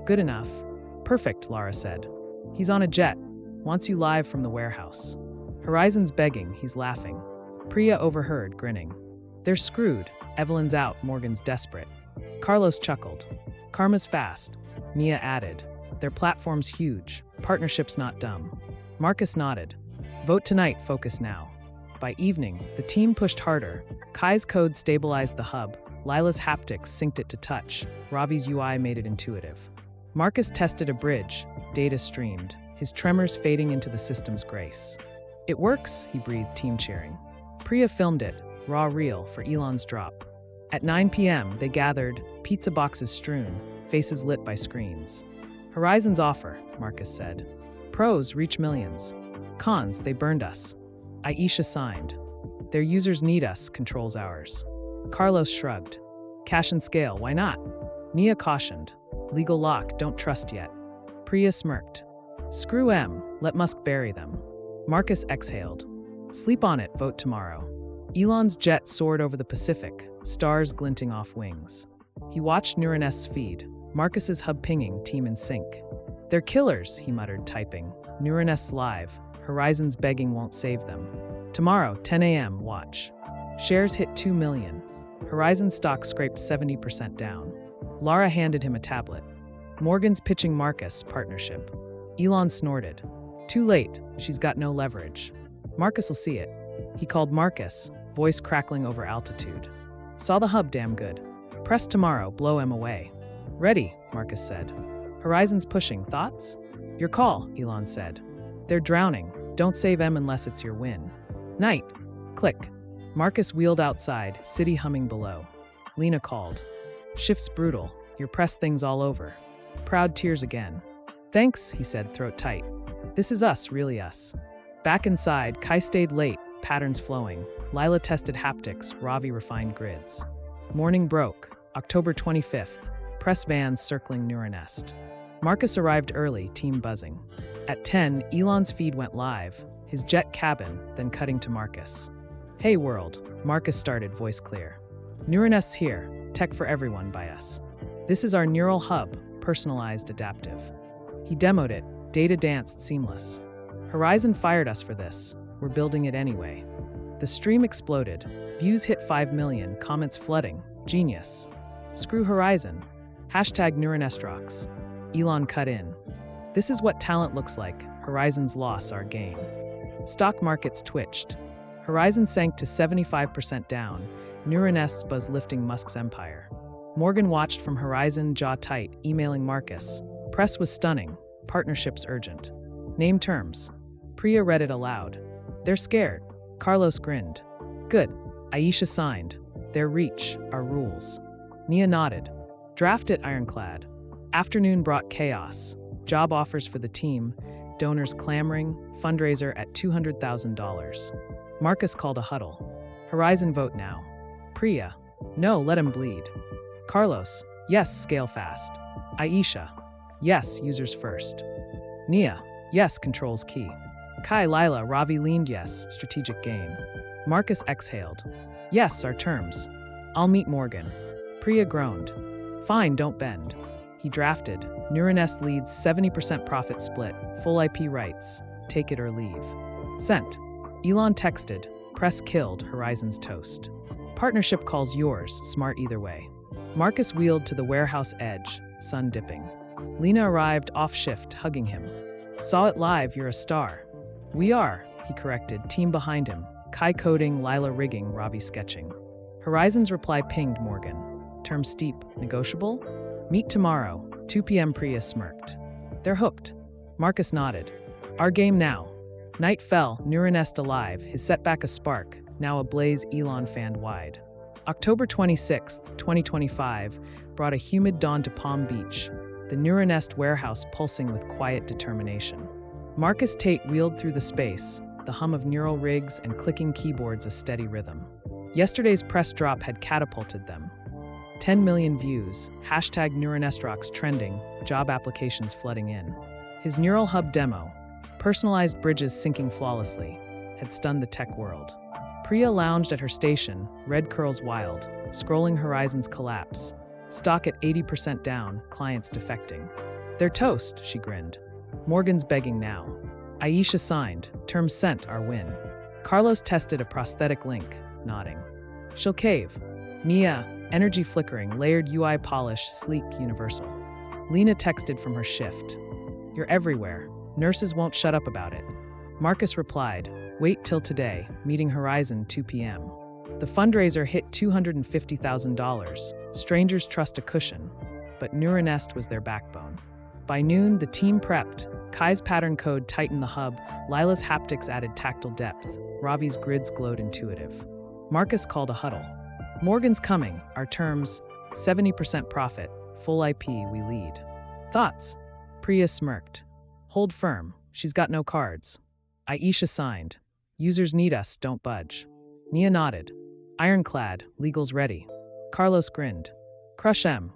Speaker 1: Good enough. Perfect, Lara said. He's on a jet. Wants you live from the warehouse. Horizon's begging, he's laughing. Priya overheard, grinning. They're screwed. Evelyn's out, Morgan's desperate. Carlos chuckled. Karma's fast. Nia added. Their platform's huge. Partnership's not dumb. Marcus nodded. Vote tonight, focus now. By evening, the team pushed harder. Kai's code stabilized the hub. Lila's haptics synced it to touch. Ravi's UI made it intuitive. Marcus tested a bridge. Data streamed, his tremors fading into the system's grace. It works, he breathed, team cheering. Priya filmed it, raw reel, for Elon's drop. At 9 p.m., they gathered, pizza boxes strewn, faces lit by screens. Horizon's offer, Marcus said. Pros, reach millions. Cons, they burned us. Aisha signed. Their users need us, controls ours. Carlos shrugged. Cash and scale, why not? Nia cautioned. Legal lock, don't trust yet. Priya smirked. Screw M, let Musk bury them. Marcus exhaled. Sleep on it, vote tomorrow. Elon's jet soared over the Pacific, stars glinting off wings. He watched Neuronest's feed, Marcus's hub pinging, team in sync. They're killers, he muttered, typing. Neuronest's live, Horizon's begging won't save them. Tomorrow, 10 a.m., watch. Shares hit 2 million. Horizon stock scraped 70% down. Lara handed him a tablet. Morgan's pitching Marcus, partnership. Elon snorted. Too late, she's got no leverage. Marcus will see it. He called Marcus, voice crackling over altitude. Saw the hub damn good. Press tomorrow, blow him away. Ready, Marcus said. Horizon's pushing. Thoughts? Your call, Elon said. They're drowning. Don't save them unless it's your win. Night. Click. Marcus wheeled outside, city humming below. Lena called. Shift's brutal. Your press thing's all over. Proud tears again. Thanks, he said, throat tight. This is us, really us. Back inside, Kai stayed late, patterns flowing. Lila tested haptics, Ravi refined grids. Morning broke, October 25th. Press vans circling Neuronest. Marcus arrived early, team buzzing. At 10, Elon's feed went live, his jet cabin, then cutting to Marcus. Hey world, Marcus started, voice clear. Neuronest's here, tech for everyone by us. This is our neural hub, personalized, adaptive. He demoed it, data danced seamless. Horizon fired us for this, we're building it anyway. The stream exploded, views hit 5 million, comments flooding, genius. Screw Horizon, hashtag Neuronestrocks. Elon cut in. This is what talent looks like, Horizon's loss, our gain. Stock markets twitched. Horizon sank to 75% down, Neuronest's buzz lifting Musk's empire. Morgan watched from Horizon, jaw tight, emailing Marcus. Press was stunning, partnerships urgent. Name terms. Priya read it aloud. They're scared. Carlos grinned. Good. Aisha signed. Their reach, our rules. Nia nodded. Draft it, ironclad. Afternoon brought chaos. Job offers for the team, donors clamoring, fundraiser at $200,000. Marcus called a huddle. Horizon vote now. Priya. No, let him bleed. Carlos. Yes, scale fast. Aisha. Yes, users first. Nia. Yes, controls key. Kai, Lila, Ravi leaned yes, strategic gain. Marcus exhaled. Yes, our terms. I'll meet Morgan. Priya groaned. Fine, don't bend. He drafted. Neuronest leads 70% profit split, full IP rights. Take it or leave. Sent. Elon texted. Press killed, Horizon's toast. Partnership calls yours, smart either way. Marcus wheeled to the warehouse edge, sun dipping. Lena arrived off shift, hugging him. Saw it live, you're a star. We are, he corrected, team behind him. Kai coding, Lila rigging, Ravi sketching. Horizon's reply pinged Morgan. Term steep, negotiable? Meet tomorrow, 2 p.m. Priya smirked. They're hooked. Marcus nodded. Our game now. Night fell, Neuronest alive, his setback a spark, now ablaze Elon fanned wide. October 26, 2025, brought a humid dawn to Palm Beach, the Neuronest warehouse pulsing with quiet determination. Marcus Tate wheeled through the space, the hum of neural rigs and clicking keyboards a steady rhythm. Yesterday's press drop had catapulted them. 10 million views, hashtag Neuronestrocks trending, job applications flooding in. His neural hub demo, personalized bridges syncing flawlessly, had stunned the tech world. Priya lounged at her station, red curls wild, scrolling Horizon's collapse. Stock at 80% down, clients defecting. They're toast, she grinned. Morgan's begging now. Aisha signed, terms sent, our win. Carlos tested a prosthetic link, nodding. She'll cave. Nia, energy flickering, layered UI polish, sleek, universal. Lena texted from her shift. You're everywhere. Nurses won't shut up about it. Marcus replied, wait till today, meeting Horizon 2 p.m. The fundraiser hit $250,000. Strangers trust a cushion, but Neuronest was their backbone. By noon, the team prepped. Kai's pattern code tightened the hub, Lila's haptics added tactile depth, Ravi's grids glowed intuitive. Marcus called a huddle. Morgan's coming, our terms, 70% profit, full IP, we lead. Thoughts? Priya smirked. Hold firm, she's got no cards. Aisha signed. Users need us, don't budge. Nia nodded. Ironclad, legals ready. Carlos grinned. Crush M.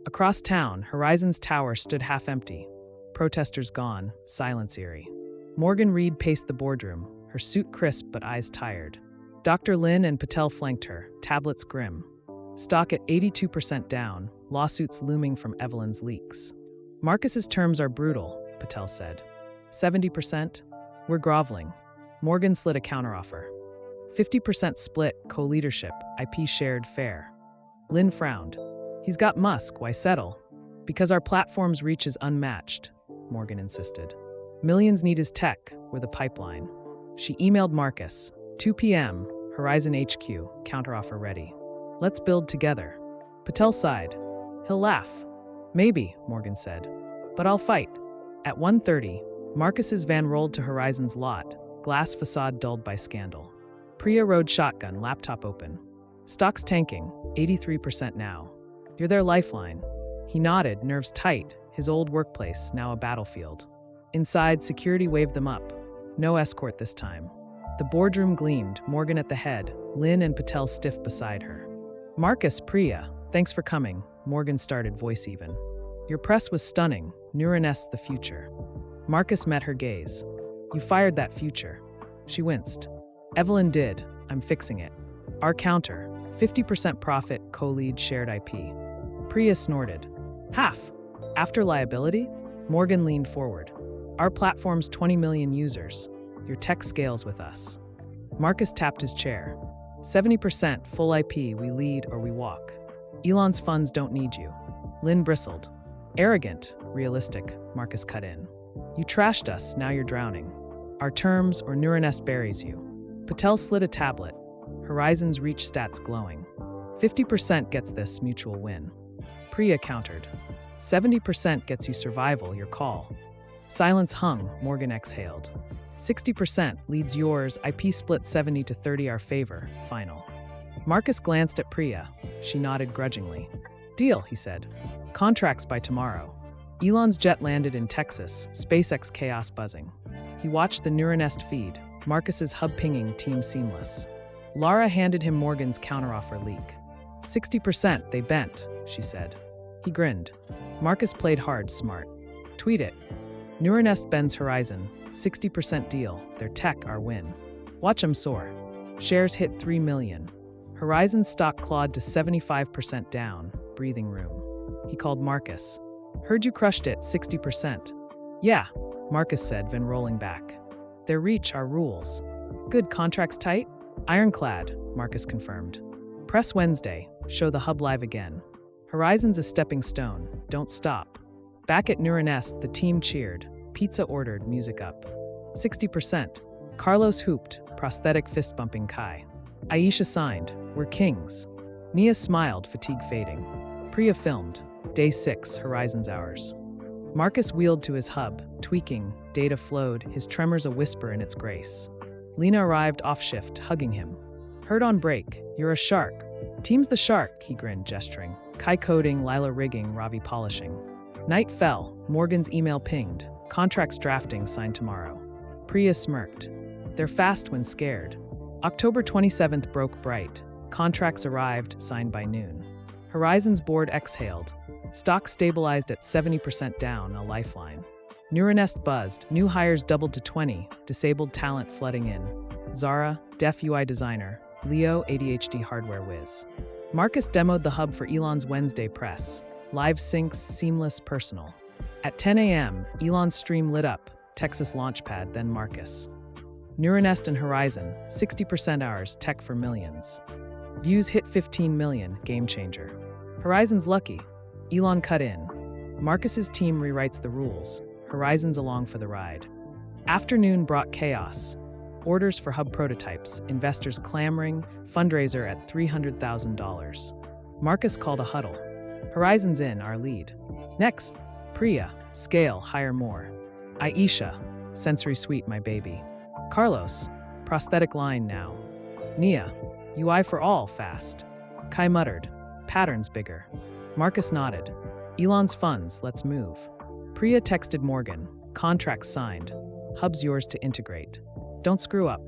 Speaker 1: Across town, Horizon's tower stood half empty. Protesters gone, silence eerie. Morgan Reed paced the boardroom, her suit crisp but eyes tired. Dr. Lin and Patel flanked her, tablets grim. Stock at 82% down, lawsuits looming from Evelyn's leaks. Marcus's terms are brutal, Patel said. 70%? We're groveling. Morgan slid a counteroffer. 50% split, co-leadership, IP shared fair. Lin frowned. He's got Musk, why settle? Because our platform's reach is unmatched, Morgan insisted. Millions need his tech, we're the pipeline. She emailed Marcus. 2 p.m., Horizon HQ, counteroffer ready. Let's build together. Patel sighed. He'll laugh. Maybe, Morgan said. but I'll fight. At 1:30, Marcus's van rolled to Horizon's lot, glass facade dulled by scandal. Priya rode shotgun, laptop open. Stocks tanking, 83% now. You're their lifeline. He nodded, nerves tight, his old workplace, now a battlefield. Inside, security waved them up. No escort this time. The boardroom gleamed, Morgan at the head, Lynn and Patel stiff beside her. Marcus, Priya, thanks for coming, Morgan started, voice even. Your press was stunning, Nuranest the future. Marcus met her gaze. You fired that future. She winced. Evelyn did, I'm fixing it. Our counter, 50% profit, co-lead, shared IP. Priya snorted. Half. After liability? Morgan leaned forward. Our platform's 20 million users. Your tech scales with us. Marcus tapped his chair. 70% full IP, we lead or we walk. Elon's funds don't need you. Lynn bristled. Arrogant, realistic, Marcus cut in. You trashed us, now you're drowning. Our terms or Nuranest buries you. Patel slid a tablet. Horizon's reach stats glowing. 50% gets this mutual win. Priya countered. 70% gets you survival, your call. Silence hung, Morgan exhaled. 60% leads yours, IP split 70 to 30 our favor, final. Marcus glanced at Priya. She nodded grudgingly. Deal, he said. Contracts by tomorrow. Elon's jet landed in Texas, SpaceX chaos buzzing. He watched the Nuranest feed, Marcus's hub pinging, team seamless. Lara handed him Morgan's counteroffer leak. 60% they bent, she said. He grinned. Marcus played hard, smart. Tweet it. Nuranest bends Horizon, 60% deal, their tech our win. Watch 'em soar. Shares hit 3 million. Horizon's stock clawed to 75% down, breathing room. He called Marcus. Heard you crushed it, 60%. Yeah, Marcus said, then rolling back. Their reach, our rules. Good, contracts tight? Ironclad, Marcus confirmed. Press Wednesday, show the hub live again. Horizon's a stepping stone, don't stop. Back at Nuranest, the team cheered. Pizza ordered, music up. 60%. Carlos hooped, prosthetic fist-bumping Kai. Aisha signed, we're kings. Nia smiled, fatigue fading. Priya filmed, day 6, Horizon's ours. Marcus wheeled to his hub, tweaking, data flowed, his tremors a whisper in its grace. Lena arrived off shift, hugging him. Heard on break, you're a shark. Team's the shark, he grinned, gesturing. Kai coding, Lila rigging, Ravi polishing. Night fell, Morgan's email pinged. Contracts drafting, signed tomorrow. Priya smirked. They're fast when scared. October 27th broke bright. Contracts arrived, signed by noon. Horizon's board exhaled. Stock stabilized at 70% down, a lifeline. Nuranest buzzed, new hires doubled to 20, disabled talent flooding in. Zara, deaf UI designer. Leo, ADHD hardware whiz. Marcus demoed the hub for Elon's Wednesday press. Live syncs, seamless, personal. At 10 a.m., Elon's stream lit up, Texas Launchpad, then Marcus. Nuranest and Horizon, 60% ours, tech for millions. Views hit 15 million, game changer. Horizon's lucky. Elon cut in. Marcus's team rewrites the rules. Horizon's along for the ride. Afternoon brought chaos. Orders for hub prototypes, investors clamoring, fundraiser at $300,000. Marcus called a huddle. Horizon's in, our lead. Next, Priya, scale, hire more. Aisha, sensory suite, my baby. Carlos, prosthetic line now. Nia, UI for all, fast. Kai muttered, patterns bigger. Marcus nodded. Elon's funds, let's move. Priya texted Morgan, contract signed. Hub's yours to integrate. Don't screw up.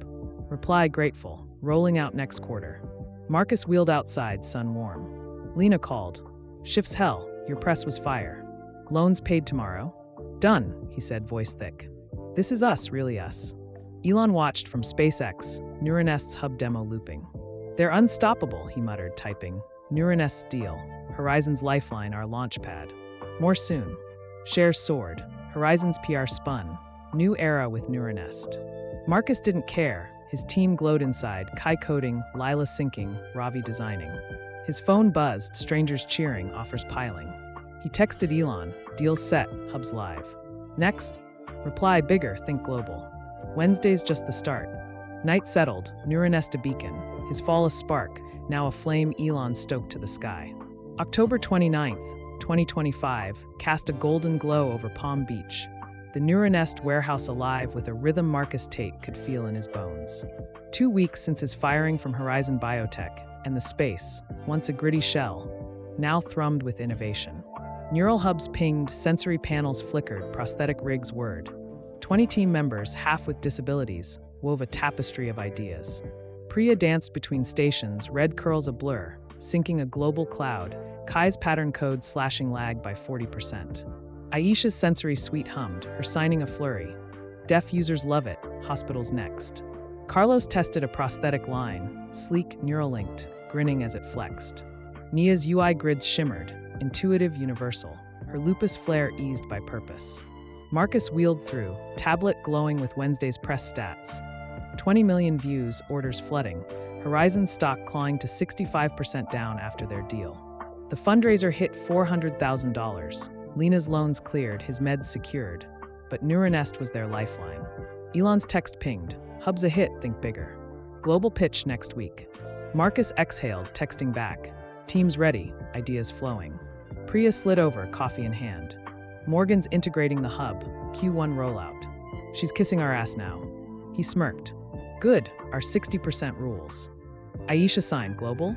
Speaker 1: Reply grateful, rolling out next quarter. Marcus wheeled outside, sun warm. Lena called. Shifts hell, your press was fire. Loans paid tomorrow. Done, he said, voice thick. This is us, really us. Elon watched from SpaceX, Nuranest's hub demo looping. They're unstoppable, he muttered, typing. Nuranest's deal. Horizon's lifeline, our launch pad. More soon. Shares soared. Horizon's PR spun. New era with Nuranest. Marcus didn't care. His team glowed inside, Kai coding, Lila syncing, Ravi designing. His phone buzzed, strangers cheering, offers piling. He texted Elon, deal set, hubs live. Next, reply bigger, think global. Wednesday's just the start. Night settled, Nuranest a beacon, his fall a spark, now a flame Elon stoked to the sky. October 29th, 2025 cast a golden glow over Palm Beach, the Neuronest warehouse alive with a rhythm Marcus Tate could feel in his bones. 2 weeks since his firing from Horizon Biotech, and the space, once a gritty shell, now thrummed with innovation. Neural hubs pinged, sensory panels flickered, prosthetic rigs whirred. 20 team members, half with disabilities, wove a tapestry of ideas. Priya danced between stations, red curls a blur, syncing a global cloud, Kai's pattern code slashing lag by 40%. Aisha's sensory suite hummed, her signing a flurry. Deaf users love it, hospitals next. Carlos tested a prosthetic line, sleek, neural-linked, grinning as it flexed. Nia's UI grids shimmered, intuitive, universal, her lupus flare eased by purpose. Marcus wheeled through, tablet glowing with Wednesday's press stats. 20 million views, orders flooding, Horizon stock clawing to 65% down after their deal. The fundraiser hit $400,000. Lena's loans cleared, his meds secured, but Neuronest was their lifeline. Elon's text pinged, hub's a hit, think bigger. Global pitch next week. Marcus exhaled, texting back. Team's ready, ideas flowing. Priya slid over, coffee in hand. Morgan's integrating the hub, Q1 rollout. She's kissing our ass now. He smirked. Good, our 60% rules. Aisha signed, global?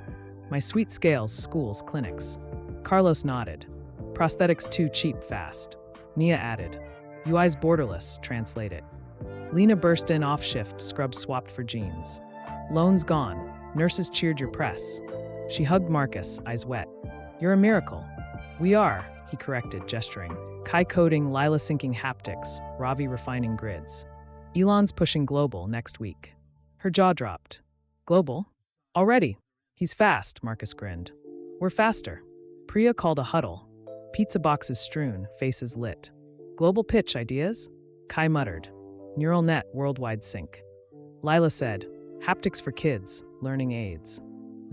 Speaker 1: My sweet scales, schools, clinics. Carlos nodded. Prosthetics too cheap, fast. Nia added. UI's borderless, translate it. Lena burst in off shift, scrubs swapped for jeans. Loans gone, nurses cheered your press. She hugged Marcus, eyes wet. You're a miracle. We are, he corrected, gesturing. Kai coding, Lila syncing haptics, Ravi refining grids. Elon's pushing global next week. Her jaw dropped. Global? Already. He's fast, Marcus grinned. We're faster. Priya called a huddle. Pizza boxes strewn, faces lit. Global pitch ideas? Kai muttered. Neural net, worldwide sync. Lila said, haptics for kids, learning aids.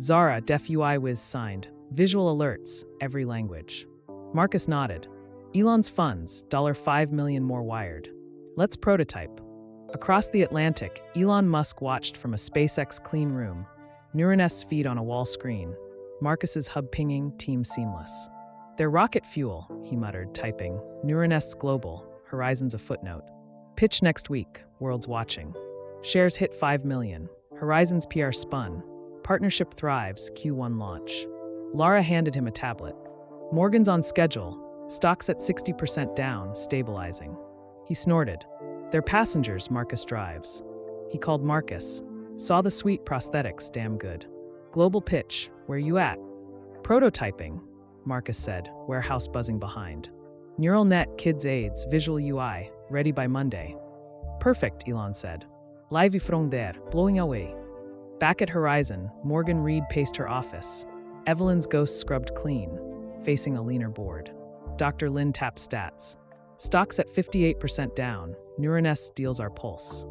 Speaker 1: Zara, deaf UI whiz signed, visual alerts, every language. Marcus nodded. Elon's funds, $5 million more wired. Let's prototype. Across the Atlantic, Elon Musk watched from a SpaceX clean room. Neuronest's feed on a wall screen. Marcus's hub pinging, team seamless. Their rocket fuel, he muttered, typing. Neuronest's global, Horizon's a footnote. Pitch next week, world's watching. Shares hit 5 million. Horizon's PR spun. Partnership thrives, Q1 launch. Lara handed him a tablet. Morgan's on schedule, stocks at 60% down, stabilizing. He snorted. They're passengers, Marcus drives. He called Marcus. Saw the sweet prosthetics, damn good. Global pitch, where you at? Prototyping, Marcus said, warehouse buzzing behind. Neural net, kids aids, visual UI, ready by Monday. Perfect, Elon said. Live ifrån där, blowing away. Back at Horizon, Morgan Reed paced her office. Evelyn's ghost scrubbed clean, facing a leaner board. Dr. Lin tapped stats. Stocks at 58% down, Neuronest steals our pulse.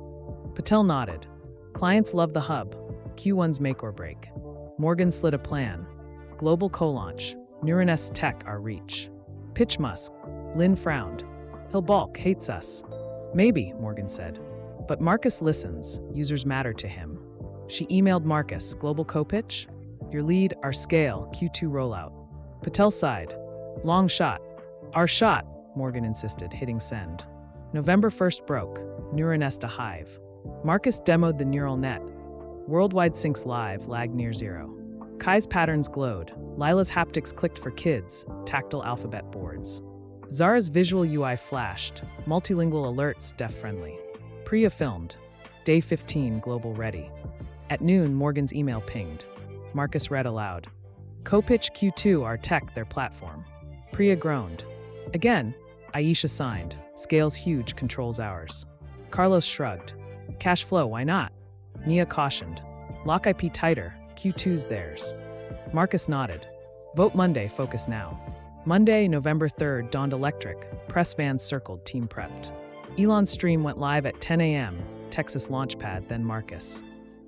Speaker 1: Patel nodded. Clients love the hub, Q1's make or break. Morgan slid a plan. Global co-launch, Neuronest tech our reach. Pitch Musk. Lin frowned. He'll balk, hates us. Maybe, Morgan said. But Marcus listens, users matter to him. She emailed Marcus, global co-pitch? Your lead, our scale, Q2 rollout. Patel sighed. Long shot. Our shot, Morgan insisted, hitting send. November 1st broke, Neuronest a hive. Marcus demoed the neural net. Worldwide syncs live, lag near zero. Kai's patterns glowed. Lila's haptics clicked for kids, tactile alphabet boards. Zara's visual UI flashed, multilingual alerts, deaf-friendly. Priya filmed. Day 15, global ready. At noon, Morgan's email pinged. Marcus read aloud. Co-pitch Q2, our tech, their platform. Priya groaned. Again, Aisha signed. Scales huge, controls ours. Carlos shrugged. Cash flow, why not? Nia cautioned. Lock IP tighter, Q2's theirs. Marcus nodded. Vote Monday, focus now. Monday, November 3rd, dawned electric. Press vans circled, team prepped. Elon's stream went live at 10 a.m., Texas Launchpad, then Marcus.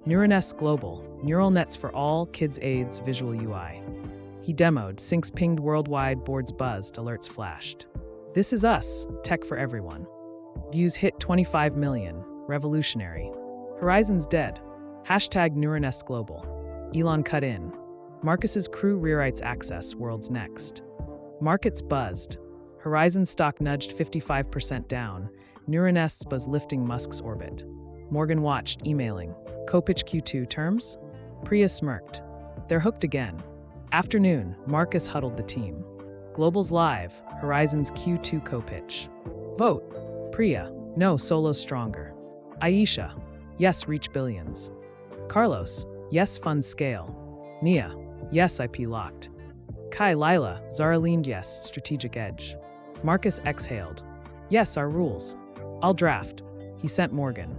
Speaker 1: Neuronest Global, neural nets for all, kids aids, visual UI. He demoed, syncs pinged worldwide, boards buzzed, alerts flashed. This is us, tech for everyone. Views hit 25 million, revolutionary. Horizon's dead. Hashtag Neuronest Global. Elon cut in. Marcus's crew rewrites access, world's next. Markets buzzed. Horizon stock nudged 55% down. Neuronests was lifting Musk's orbit. Morgan watched, emailing. Co-pitch Q2 terms? Priya smirked. They're hooked again. Afternoon, Marcus huddled the team. Global's live, Horizon's Q2 co-pitch. Vote. Priya, no, solo stronger. Aisha, yes, reach billions. Carlos, yes, fund scale. Nia, yes, IP locked. Kai Lila, Zara leaned yes, strategic edge. Marcus exhaled. Yes, our rules. I'll draft. He sent Morgan.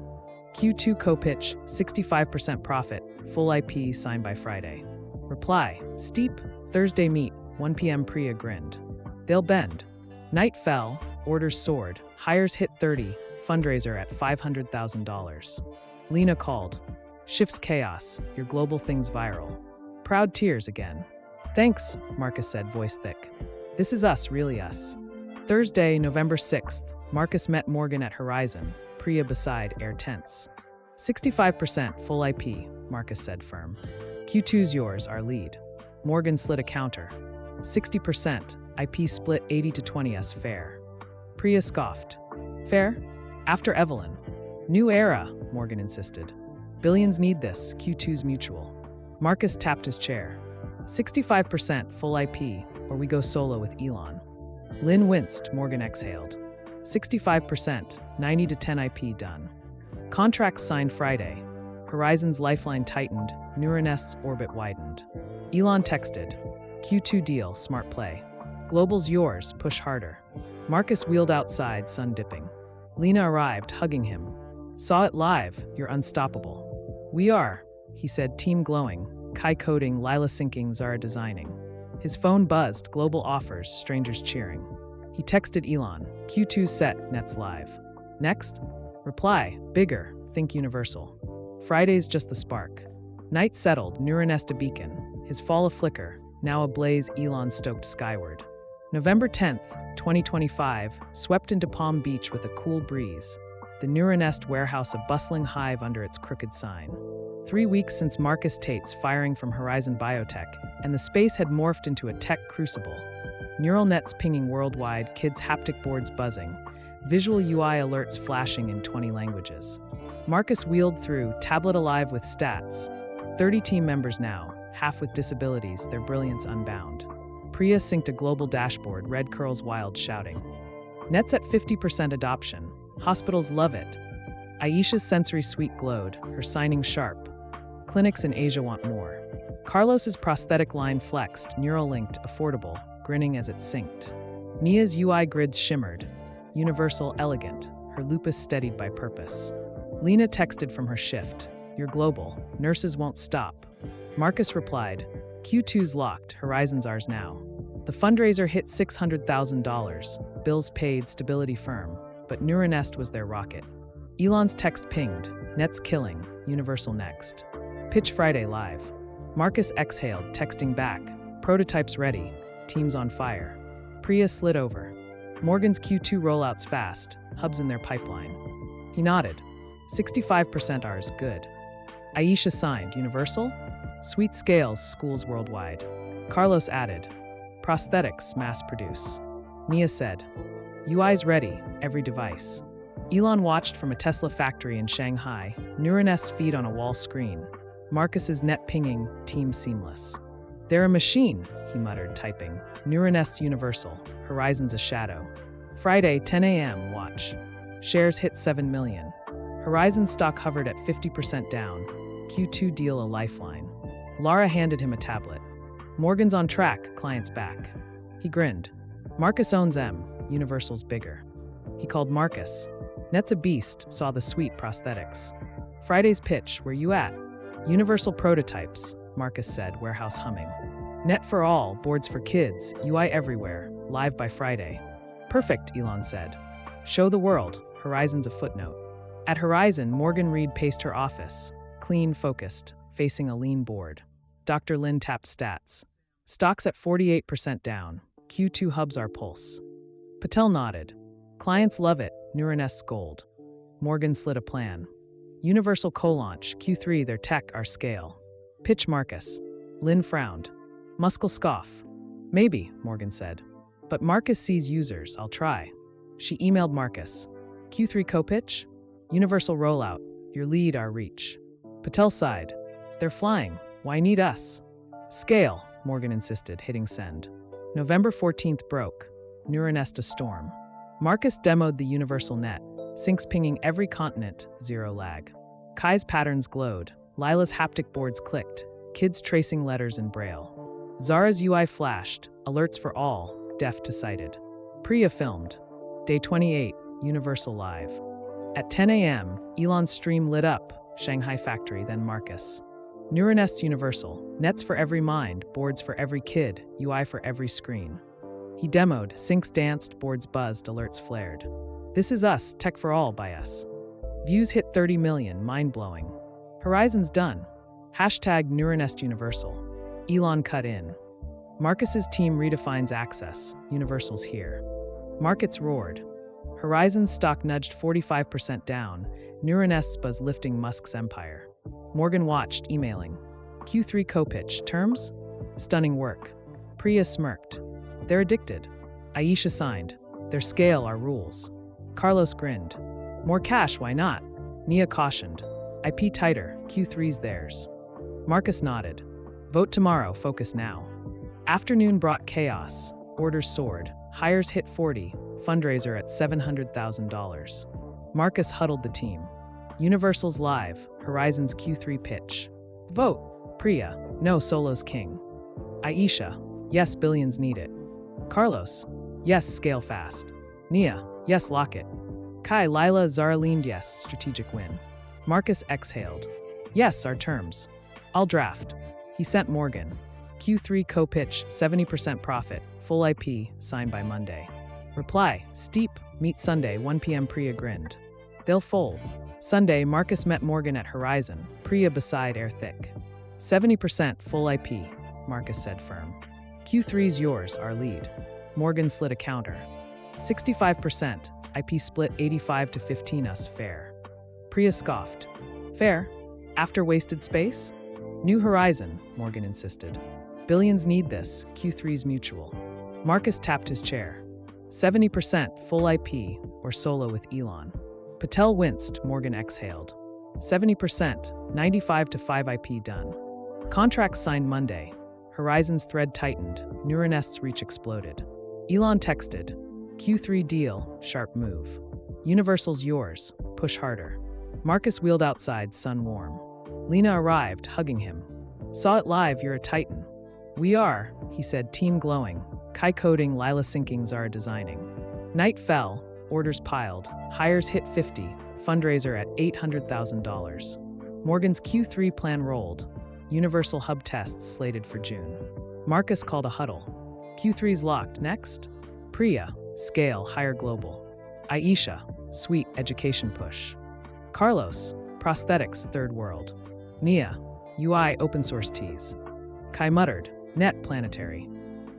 Speaker 1: Q2 co-pitch, 65% profit, full IP signed by Friday. Reply, steep, Thursday meet, 1 p.m. Priya grinned. They'll bend. Night fell, orders soared, hires hit 30, fundraiser at $500,000. Lena called. Shifts chaos, your global thing's viral. Proud tears again. Thanks, Marcus said, voice thick. This is us, really us. Thursday, November 6th, Marcus met Morgan at Horizon, Priya beside, air tense. 65% full IP, Marcus said firm. Q2's yours, our lead. Morgan slid a counter. 60%, IP split 80 to 20s fair. Priya scoffed. Fair? After Evelyn. New era, Morgan insisted. Billions need this, Q2's mutual. Marcus tapped his chair. 65% full IP, or we go solo with Elon. Lynn winced, Morgan exhaled. 65%, 90 to 10 IP done. Contracts signed Friday. Horizon's lifeline tightened, Neuronest's orbit widened. Elon texted. Q2 deal, smart play. Global's yours, push harder. Marcus wheeled outside, sun dipping. Lena arrived, hugging him. Saw it live, you're unstoppable. We are, he said, team glowing. Kai coding, Lila syncing, Zara designing. His phone buzzed, global offers, strangers cheering. He texted Elon, Q2 set, nets live. Next? Reply, bigger, think universal. Friday's just the spark. Night settled, Neuronest a beacon. His fall a flicker, now ablaze, Elon stoked skyward. November 10th, 2025, swept into Palm Beach with a cool breeze. The Neuronest warehouse a bustling hive under its crooked sign. 3 weeks since Marcus Tate's firing from Horizon Biotech, and the space had morphed into a tech crucible. Neural nets pinging worldwide, kids' haptic boards buzzing, visual UI alerts flashing in 20 languages. Marcus wheeled through, tablet alive with stats. 30 team members now, half with disabilities, their brilliance unbound. Priya synced a global dashboard, red curls wild shouting. Nets at 50% adoption. Hospitals love it. Aisha's sensory suite glowed, her signing sharp. Clinics in Asia want more. Carlos's prosthetic line flexed, neural-linked, affordable, grinning as it synced. Nia's UI grids shimmered, universal, elegant, her lupus steadied by purpose. Lena texted from her shift, you're global, nurses won't stop. Marcus replied, Q2's locked, Horizon's ours now. The fundraiser hit $600,000, bills paid, stability firm, but Neuronest was their rocket. Elon's text pinged, nets killing, universal next. Pitch Friday live. Marcus exhaled, texting back, prototypes ready, teams on fire. Priya slid over. Morgan's Q2 rollouts fast, hubs in their pipeline. He nodded. 65% ours, good. Aisha signed, universal? Sweet scales, schools worldwide. Carlos added, prosthetics, mass produce. Nia said, UI's ready, every device. Elon watched from a Tesla factory in Shanghai, Neuronest's feed on a wall screen. Marcus's net pinging, team seamless. They're a machine, he muttered, typing. Neuronest's universal, Horizon's a shadow. Friday, 10 a.m., watch. Shares hit 7 million. Horizon stock hovered at 50% down. Q2 deal a lifeline. Lara handed him a tablet. Morgan's on track, client's back. He grinned. Marcus owns M, Universal's bigger. He called Marcus. Net's a beast, saw the sweet prosthetics. Friday's pitch, where you at? Universal prototypes, Marcus said, warehouse humming. Net for all, boards for kids, UI everywhere, live by Friday. Perfect, Elon said. Show the world, Horizon's a footnote. At Horizon, Morgan Reed paced her office, clean, focused, facing a lean board. Dr. Lin tapped stats. Stocks at 48% down. Q2 hubs our pulse. Patel nodded. Clients love it, Neuronest's gold. Morgan slid a plan. Universal co-launch, Q3 their tech, our scale. Pitch Marcus. Lin frowned. Musk'll scoff. Maybe, Morgan said. But Marcus sees users. I'll try. She emailed Marcus. Q3 co-pitch? Universal rollout. Your lead, our reach. Patel sighed. They're flying. Why need us? Scale, Morgan insisted, hitting send. November 14th broke. Neuronest a storm. Marcus demoed the universal net. Syncs pinging every continent, zero lag. Kai's patterns glowed. Lila's haptic boards clicked. Kids tracing letters in braille. Zara's UI flashed. Alerts for all, deaf to sighted. Priya filmed. Day 28, Universal Live. At 10 a.m., Elon's stream lit up. Shanghai factory, then Marcus. Neuronest Universal. Nets for every mind, boards for every kid, UI for every screen. He demoed, syncs danced, boards buzzed, alerts flared. This is us, tech for all by us. Views hit 30 million, mind-blowing. Horizon's done. Hashtag Neuronest Universal. Elon cut in. Marcus's team redefines access. Universal's here. Markets roared. Horizon's stock nudged 45% down. Neuronest's buzz lifting Musk's empire. Morgan watched, emailing. Q3 co-pitch. Terms? Stunning work. Priya smirked. They're addicted. Aisha signed. Their scale, our rules. Carlos grinned. More cash, why not? Nia cautioned. IP tighter, Q3's theirs. Marcus nodded. Vote tomorrow, focus now. Afternoon brought chaos. Orders soared. Hires hit 40. Fundraiser at $700,000. Marcus huddled the team. Universal's live. Horizon's Q3 pitch. Vote. Priya. No, solo's king. Aisha. Yes, billions need it. Carlos. Yes, scale fast. Nia. Yes, lock it. Kai, Lila, Zara leaned yes, strategic win. Marcus exhaled. Yes, our terms. I'll draft. He sent Morgan. Q3 co-pitch, 70% profit, full IP, signed by Monday. Reply, steep, meet Sunday, 1 p.m. Priya grinned. They'll fold. Sunday, Marcus met Morgan at Horizon, Priya beside air thick. 70% full IP, Marcus said firm. Q3's yours, our lead. Morgan slid a counter. 65%, IP split 85 to 15 us fair. Priya scoffed. Fair? After wasted space? New Horizon, Morgan insisted. Billions need this, Q3's mutual. Marcus tapped his chair. 70% full IP or solo with Elon. Patel winced, Morgan exhaled. 70%, 95 to 5 IP done. Contracts signed Monday. Horizon's thread tightened, Neuronest's reach exploded. Elon texted, Q3 deal, sharp move. Universal's yours, push harder. Marcus wheeled outside, sun warm. Lena arrived, hugging him. Saw it live, you're a titan. We are, he said, team glowing. Kai coding, Lila syncing, Zara designing. Night fell, orders piled, hires hit 50, fundraiser at $800,000. Morgan's Q3 plan rolled. Universal hub tests slated for June. Marcus called a huddle. Q3's locked, next? Priya, scale, higher global. Aisha, sweet education push. Carlos, prosthetics, third world. Nia, UI open source tease. Kai muttered, net planetary.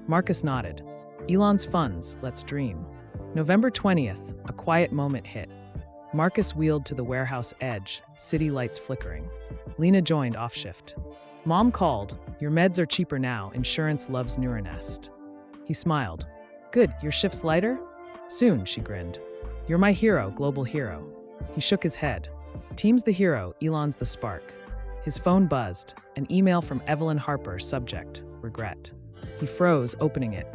Speaker 1: Marcus nodded. Elon's funds, let's dream. November 20th, a quiet moment hit. Marcus wheeled to the warehouse edge, city lights flickering. Lena joined off shift. Mom called, your meds are cheaper now, insurance loves Neuronest. He smiled. Good, your shift's lighter? Soon, she grinned. You're my hero, global hero. He shook his head. Team's the hero, Elon's the spark. His phone buzzed, an email from Evelyn Harper, subject, regret. He froze, opening it.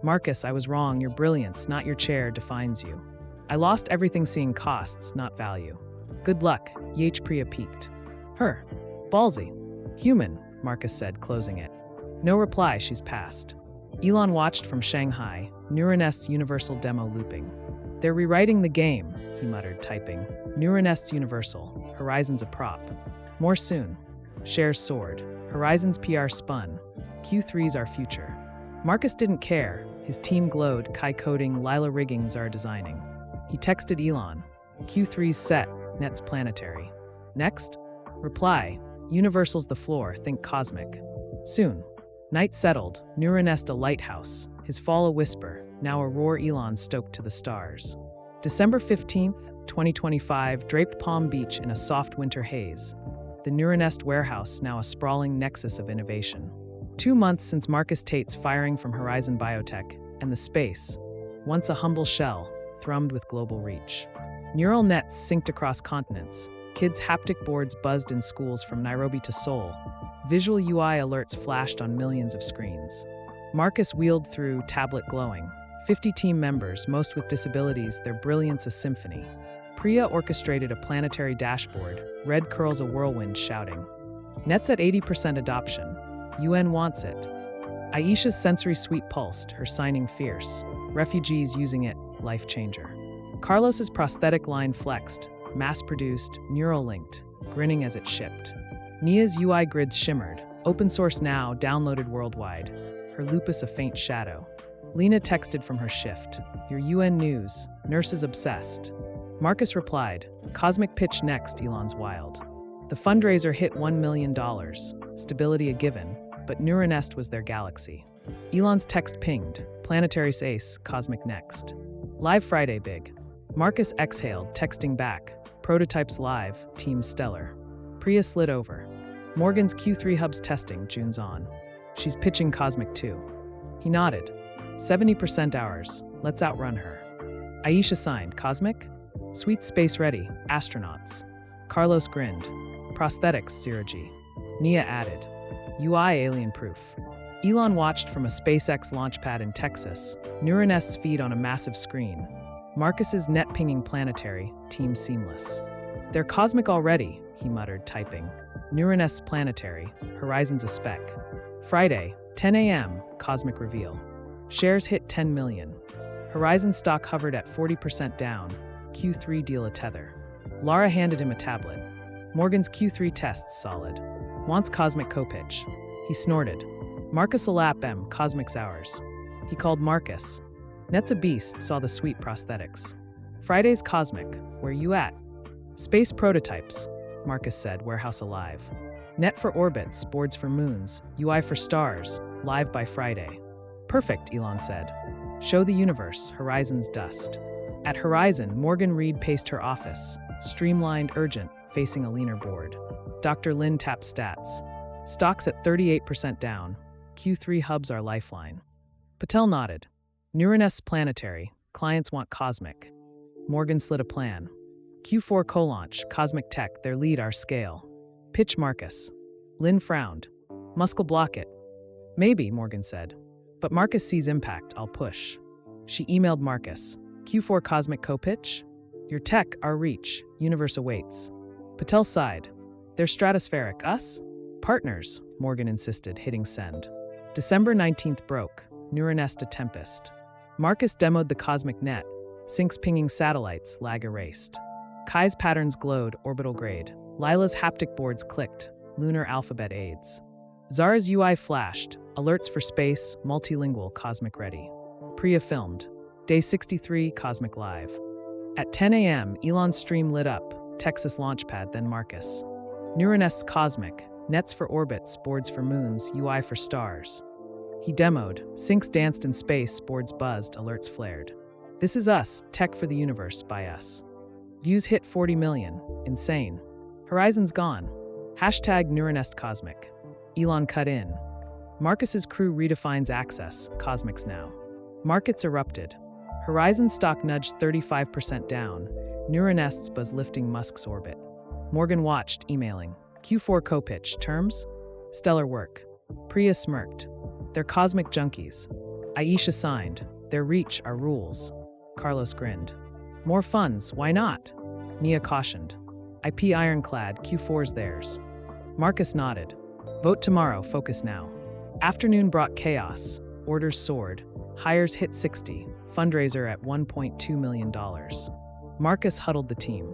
Speaker 1: Marcus, I was wrong, your brilliance, not your chair, defines you. I lost everything seeing costs, not value. Good luck, Priya peaked. Her. Ballsy. Human, Marcus said, closing it. No reply, she's passed. Elon watched from Shanghai, Neuronest's universal demo looping. They're rewriting the game, he muttered, typing. Neuronest's universal, Horizon's a prop. More soon. Shares soared. Horizon's PR spun. Q3's our future. Marcus didn't care. His team glowed, Kai coding, Lila rigging, Zara designing. He texted Elon. Q3's set, net's planetary. Next? Reply. Universal's the floor, think cosmic. Soon. Night settled, Neuronest a lighthouse. His fall a whisper, now a roar Elon stoked to the stars. December 15th, 2025, draped Palm Beach in a soft winter haze. The Neuronest warehouse, now a sprawling nexus of innovation. 2 months since Marcus Tate's firing from Horizon Biotech, and the space, once a humble shell, thrummed with global reach. Neural nets synced across continents. Kids' haptic boards buzzed in schools from Nairobi to Seoul. Visual UI alerts flashed on millions of screens. Marcus wheeled through, tablet glowing. 50 team members, most with disabilities, their brilliance a symphony. Priya orchestrated a planetary dashboard, red curls a whirlwind shouting. Net's at 80% adoption. UN wants it. Aisha's sensory suite pulsed, her signing fierce. Refugees using it, life changer. Carlos's prosthetic line flexed, mass-produced, neural-linked, grinning as it shipped. Nia's UI grids shimmered, open source now, downloaded worldwide. Her lupus a faint shadow. Lena texted from her shift. Your UN news, nurses obsessed. Marcus replied, cosmic pitch next, Elon's wild. The fundraiser hit $1 million, stability a given, but Neuronest was their galaxy. Elon's text pinged, planetary ace, cosmic next. Live Friday big. Marcus exhaled, texting back, prototypes live, team stellar. Priya slid over. Morgan's Q3 hubs testing, June's on. She's pitching Cosmic 2. He nodded. 70% ours, let's outrun her. Aisha signed, Cosmic? Sweet space ready, astronauts. Carlos grinned. Prosthetics, 0G. Nia added. UI alien proof. Elon watched from a SpaceX launchpad in Texas, Neuronest's feed on a massive screen. Marcus's net pinging planetary, team seamless. They're cosmic already, he muttered, typing. Neuronest's planetary, horizons a speck. Friday, 10 a.m., cosmic reveal. Shares hit 10 million. Horizon stock hovered at 40% down. Q3 deal a tether. Lara handed him a tablet. Morgan's Q3 tests solid. Wants cosmic co-pitch. He snorted. Marcus a lap M, cosmic's ours. He called Marcus. Net's a beast, saw the sweet prosthetics. Friday's cosmic, where you at? Space prototypes, Marcus said, warehouse alive. Net for orbits, boards for moons, UI for stars, live by Friday. Perfect, Elon said. Show the universe, Horizon's dust. At Horizon, Morgan Reed paced her office, streamlined, urgent, facing a leaner board. Dr. Lin tapped stats. Stocks at 38% down. Q3 hubs are lifeline. Patel nodded. Neuronest's planetary. Clients want cosmic. Morgan slid a plan. Q4 co-launch, cosmic tech, their lead our scale. Pitch Marcus. Lin frowned. Musk'll block it. Maybe, Morgan said. But Marcus sees impact, I'll push. She emailed Marcus. Q4 cosmic co-pitch? Your tech, our reach. Universe awaits. Patel sighed. They're stratospheric, us? Partners, Morgan insisted, hitting send. December 19th broke. Neuronest a tempest. Marcus demoed the cosmic net. Syncs pinging satellites, lag erased. Kai's patterns glowed, orbital grade. Lila's haptic boards clicked, lunar alphabet aids. Zara's UI flashed, alerts for space, multilingual, cosmic ready. Priya filmed. Day 63, cosmic live. At 10 a.m., Elon's stream lit up, Texas launchpad, then Marcus. Neuronest's cosmic, nets for orbits, boards for moons, UI for stars. He demoed, syncs danced in space, boards buzzed, alerts flared. This is us, tech for the universe, by us. Views hit 40 million, insane. Horizon's gone. Hashtag Neuronest Cosmic. Elon cut in. Marcus's crew redefines access, cosmics now. Markets erupted. Horizon stock nudged 35% down. Neuronest's buzz lifting Musk's orbit. Morgan watched, emailing. Q4 co-pitch, terms? Stellar work. Priya smirked. They're cosmic junkies. Aisha signed. Their reach, our rules. Carlos grinned. More funds, why not? Nia cautioned. IP ironclad, Q4's theirs. Marcus nodded. Vote tomorrow, focus now. Afternoon brought chaos. Orders soared. Hires hit 60. Fundraiser at $1.2 million. Marcus huddled the team.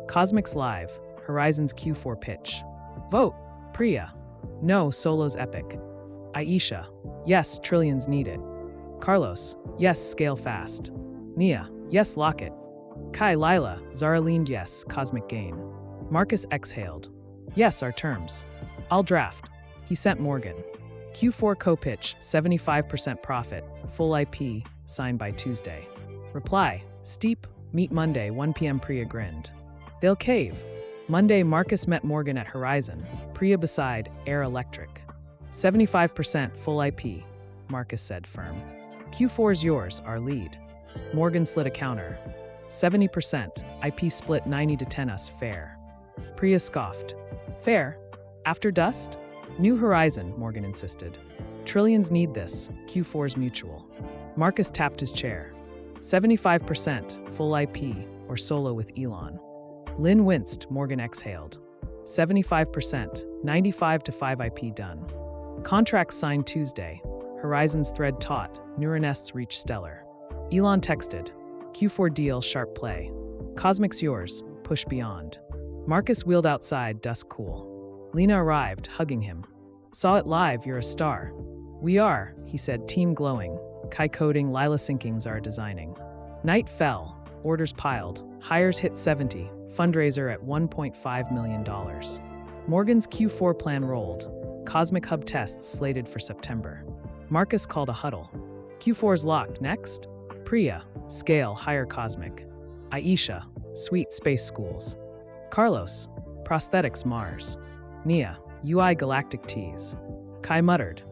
Speaker 1: Cosmics live. Horizon's Q4 pitch. Vote. Priya. No, solo's epic. Aisha. Yes, trillions need it. Carlos. Yes, scale fast. Nia. Yes, lock it. Kai, Lila. Zara leaned yes, cosmic gain. Marcus exhaled. Yes, our terms. I'll draft. He sent Morgan. Q4 co-pitch, 75% profit, full IP, signed by Tuesday. Reply, steep, meet Monday, 1 p.m. Priya grinned. They'll cave. Monday, Marcus met Morgan at Horizon, Priya beside, Air Electric. 75% full IP, Marcus said firm. Q4's yours, our lead. Morgan slid a counter. 70%, IP split 90 to 10 us, fair. Priya scoffed. Fair? After dust? New horizon, Morgan insisted. Trillions need this, Q4's mutual. Marcus tapped his chair. 75%, full IP, or solo with Elon. Lynn winced, Morgan exhaled. 75%, 95 to 5 IP done. Contracts signed Tuesday. Horizon's thread taut, Neuronests reach stellar. Elon texted. Q4 deal, sharp play. Cosmic's yours, push beyond. Marcus wheeled outside, dusk cool. Lena arrived, hugging him. Saw it live, you're a star. We are, he said, team glowing. Kai coding, Lila syncings are designing. Night fell, orders piled, hires hit 70, fundraiser at $1.5 million. Morgan's Q4 plan rolled. Cosmic Hub tests slated for September. Marcus called a huddle. Q4's locked, next? Priya, scale, higher cosmic. Aisha, sweet space schools. Carlos, prosthetics Mars. Nia, UI galactic teas. Kai muttered,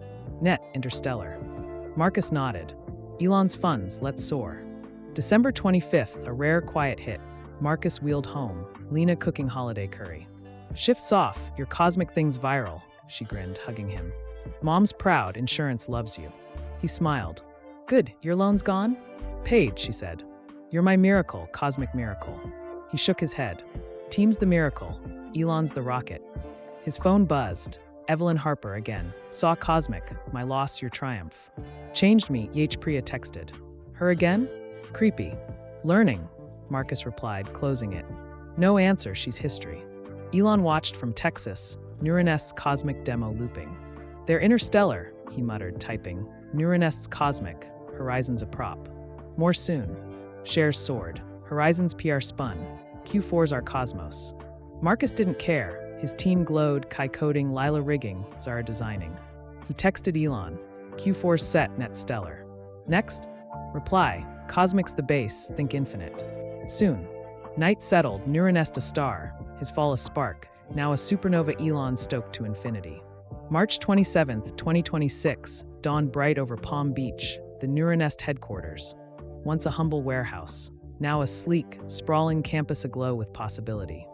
Speaker 1: net interstellar. Marcus nodded. Elon's funds, let's soar. December 25th, a rare quiet hit. Marcus wheeled home, Lena cooking holiday curry. Shifts off, your cosmic thing's viral, she grinned, hugging him. Mom's proud, insurance loves you. He smiled. Good, your loan's gone? Paid, she said. You're my miracle, cosmic miracle. He shook his head. Team's the miracle, Elon's the rocket. His phone buzzed. Evelyn Harper again. Saw cosmic, my loss, your triumph. Changed me, Priya texted. Her again? Creepy. Learning, Marcus replied, closing it. No answer, she's history. Elon watched from Texas, Neuronest's cosmic demo looping. They're interstellar, he muttered, typing. Neuronest's cosmic, Horizon's a prop. More soon. Shares soared. Horizon's PR spun. Q4's our cosmos. Marcus didn't care. His team glowed, Kai coding, Lila rigging, Zara designing. He texted Elon. Q4's set, net stellar. Next? Reply. Cosmic's the base, think infinite. Soon. Night settled, Neuronest a star, his fall a spark, now a supernova Elon stoked to infinity. March 27th, 2026, dawned bright over Palm Beach, the Neuronest headquarters. Once a humble warehouse, now a sleek, sprawling campus aglow with possibility.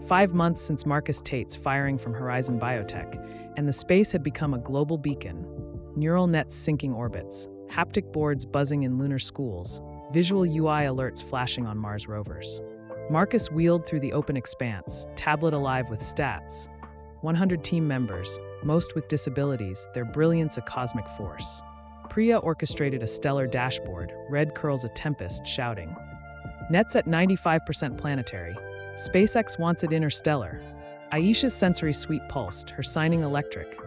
Speaker 1: 5 months since Marcus Tate's firing from Horizon Biotech, and the space had become a global beacon. Neural nets syncing orbits, haptic boards buzzing in lunar schools, visual UI alerts flashing on Mars rovers. Marcus wheeled through the open expanse, tablet alive with stats. 100 team members, most with disabilities, their brilliance a cosmic force. Priya orchestrated a stellar dashboard, red curls a tempest, shouting. Nets at 95% planetary. SpaceX wants it interstellar. Aisha's sensory suite pulsed, her signing electric.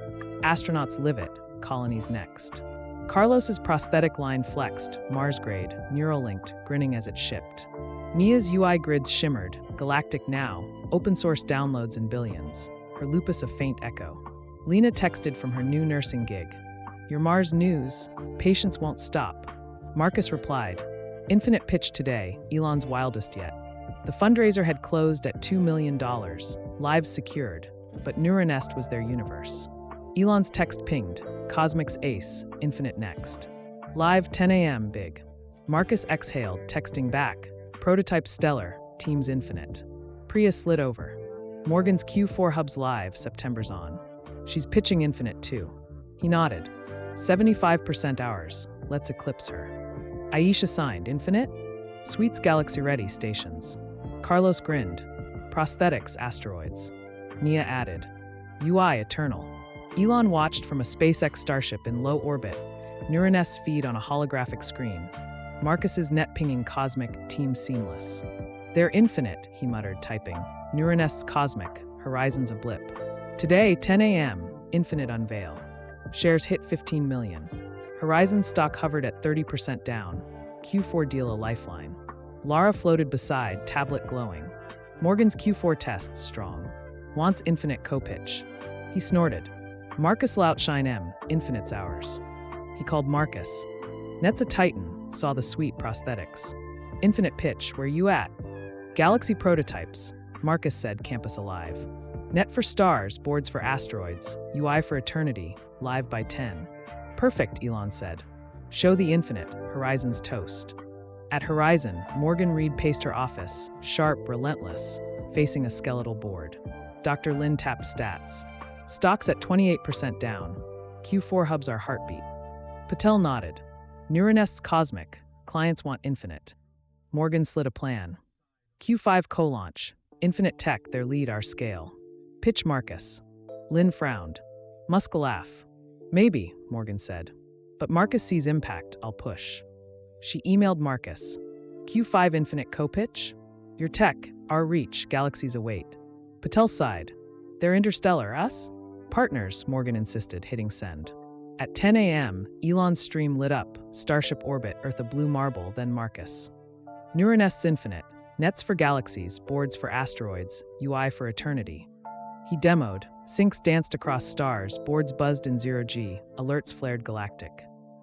Speaker 1: Astronauts live it, colonies next. Carlos's prosthetic line flexed, Mars grade, neural linked, grinning as it shipped. Nia's UI grids shimmered, galactic now, open source downloads in billions. Her lupus a faint echo. Lena texted from her new nursing gig. Your Mars news, patients won't stop. Marcus replied, infinite pitch today, Elon's wildest yet. The fundraiser had closed at $2 million, lives secured, but Neuronest was their universe. Elon's text pinged, Cosmic's ace, infinite next. Live 10 a.m. big. Marcus exhaled, texting back, prototype stellar, team's infinite. Priya slid over. Morgan's Q4 hub's live, September's on. She's pitching infinite too. He nodded. 75% ours, let's eclipse her. Aisha signed, infinite? Suites galaxy ready, stations. Carlos grinned. Prosthetics, asteroids. Nia added. UI eternal. Elon watched from a SpaceX Starship in low orbit, Neuronest's feed on a holographic screen. Marcus's net pinging cosmic, team seamless. They're infinite, he muttered, typing. Neuronest's cosmic, Horizon's a blip. Today, 10 a.m., infinite unveil. Shares hit 15 million. Horizon stock hovered at 30% down. Q4 deal a lifeline. Lara floated beside, tablet glowing. Morgan's Q4 tests strong. Wants infinite co-pitch. He snorted. Marcus outshine M, infinite's ours. He called Marcus. Net's a titan, saw the sweet prosthetics. Infinite pitch, where you at? Galaxy prototypes, Marcus said, campus alive. Net for stars, boards for asteroids, UI for eternity, live by 10. Perfect, Elon said. Show the infinite, Horizon's toast. At Horizon, Morgan Reed paced her office, sharp, relentless, facing a skeletal board. Dr. Lin tapped stats. Stocks at 28% down. Q4 hubs are heartbeat. Patel nodded. Neuronest's cosmic. Clients want infinite. Morgan slid a plan. Q5 co-launch. Infinite tech, their lead, our scale. Pitch Marcus. Lin frowned. Musk laugh. Maybe, Morgan said. But Marcus sees impact, I'll push. She emailed Marcus. Q5 Infinite co-pitch? Your tech, our reach, galaxies await. Patel sighed. They're interstellar, us? Partners, Morgan insisted, hitting send. At 10 a.m., Elon's stream lit up, Starship orbit, Earth a blue marble, then Marcus. Neuronests Infinite, nets for galaxies, boards for asteroids, UI for eternity. He demoed, syncs danced across stars, boards buzzed in zero-G, alerts flared galactic.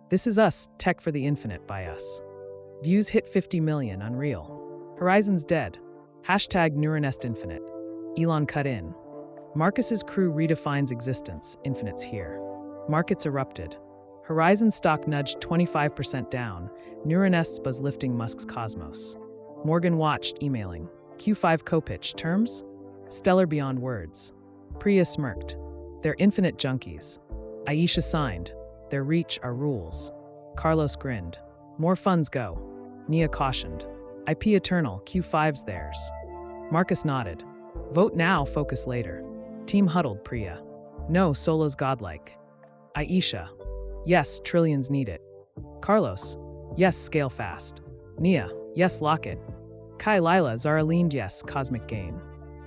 Speaker 1: This is us, tech for the infinite by us. Views hit 50 million, unreal. Horizon's dead. Hashtag Neuronest Infinite. Elon cut in. Marcus's crew redefines existence, infinite's here. Markets erupted. Horizon stock nudged 25% down, Neuronests buzz lifting Musk's cosmos. Morgan watched, emailing. Q5 co-pitch, terms? Stellar beyond words. Priya smirked. They're infinite junkies. Aisha signed. Their reach are rules. Carlos grinned. More funds go. Nia cautioned. IP eternal, Q5's theirs. Marcus nodded. Vote now, focus later. Team huddled, Priya. No, solo's godlike. Aisha. Yes, trillions need it. Carlos. Yes, scale fast. Nia. Yes, lock it. Kai Lila, Zara leaned yes, cosmic gain.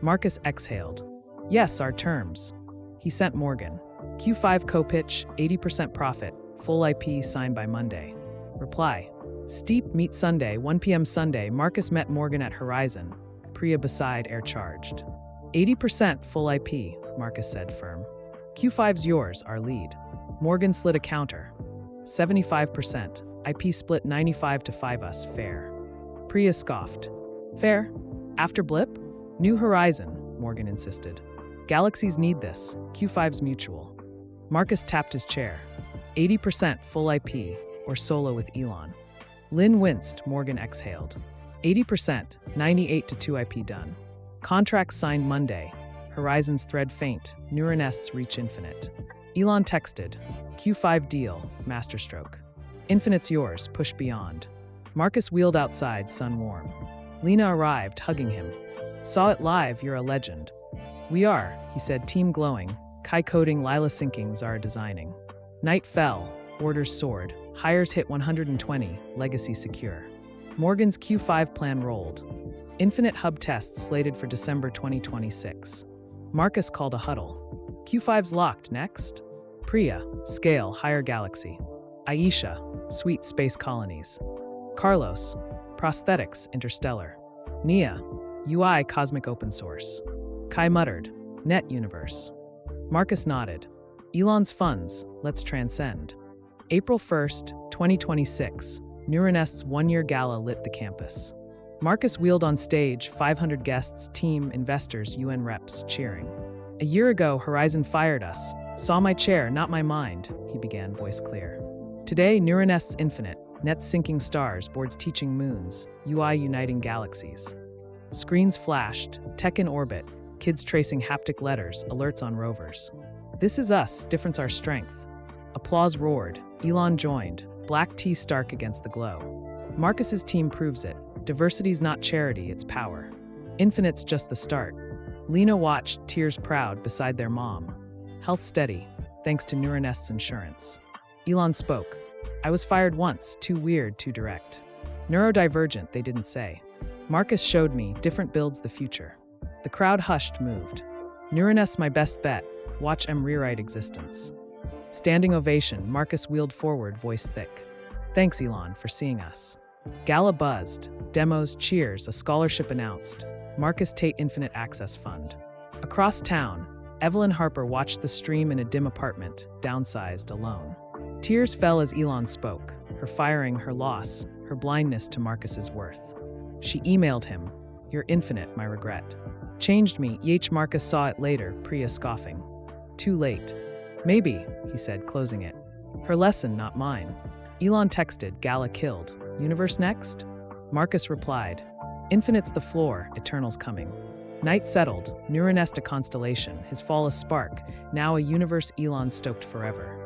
Speaker 1: Marcus exhaled. Yes, our terms. He sent Morgan. Q5 co-pitch, 80% profit, full IP signed by Monday. Reply. Steep meet Sunday, 1 p.m. Sunday, Marcus met Morgan at Horizon. Priya beside, air charged. 80% full IP, Marcus said firm. Q5's yours, our lead. Morgan slid a counter. 75%, IP split 95 to 5 us, fair. Priya scoffed. Fair? After blip? New Horizon, Morgan insisted. Galaxies need this, Q5's mutual. Marcus tapped his chair. 80% full IP, or solo with Elon. Lin winced, Morgan exhaled. 80%, 98 to 2 IP done. Contracts signed Monday. Horizon's thread faint, Neuronests reach infinite. Elon texted, Q5 deal, masterstroke. Infinite's yours, push beyond. Marcus wheeled outside, sun warm. Lena arrived, hugging him. Saw it live, you're a legend. We are, he said, team glowing. Kai coding, Lila syncing, Zara designing. Night fell, orders soared. Hires hit 120, legacy secure. Morgan's Q5 plan rolled. Infinite hub tests slated for December 2026. Marcus called a huddle. Q5's locked, next? Priya, scale, higher galaxy. Aisha, sweet space colonies. Carlos, prosthetics, interstellar. Nia, UI, cosmic open source. Kai muttered, net universe. Marcus nodded. Elon's funds, let's transcend. April 1st, 2026, Neuronest's one-year gala lit the campus. Marcus wheeled on stage, 500 guests, team, investors, UN reps, cheering. A year ago, Horizon fired us. Saw my chair, not my mind, he began, voice clear. Today, Neuronest's infinite, nets sinking stars, boards teaching moons, UI uniting galaxies. Screens flashed, tech in orbit, kids tracing haptic letters, alerts on rovers. This is us, difference our strength. Applause roared. Elon joined, black tea stark against the glow. Marcus's team proves it. Diversity's not charity, it's power. Infinite's just the start. Lena watched, tears proud, beside their mom. Health steady, thanks to Neuronest's insurance. Elon spoke. I was fired once, too weird, too direct. Neurodivergent, they didn't say. Marcus showed me, different builds the future. The crowd hushed, moved. Neuronest's my best bet, watch em rewrite existence. Standing ovation, Marcus wheeled forward, voice thick. Thanks, Elon, for seeing us. Gala buzzed, demos, cheers, a scholarship announced. Marcus Tate Infinite Access Fund. Across town, Evelyn Harper watched the stream in a dim apartment, downsized, alone. Tears fell as Elon spoke, her firing, her loss, her blindness to Marcus's worth. She emailed him, "You're infinite, my regret." Changed me, Marcus saw it later, Priya scoffing. Too late. Maybe, he said, closing it. Her lesson, not mine. Elon texted, Gala killed. Universe next? Marcus replied, Infinite's the floor, Eternal's coming. Night settled, Neuronest a constellation, his fall a spark, now a universe Elon stoked forever.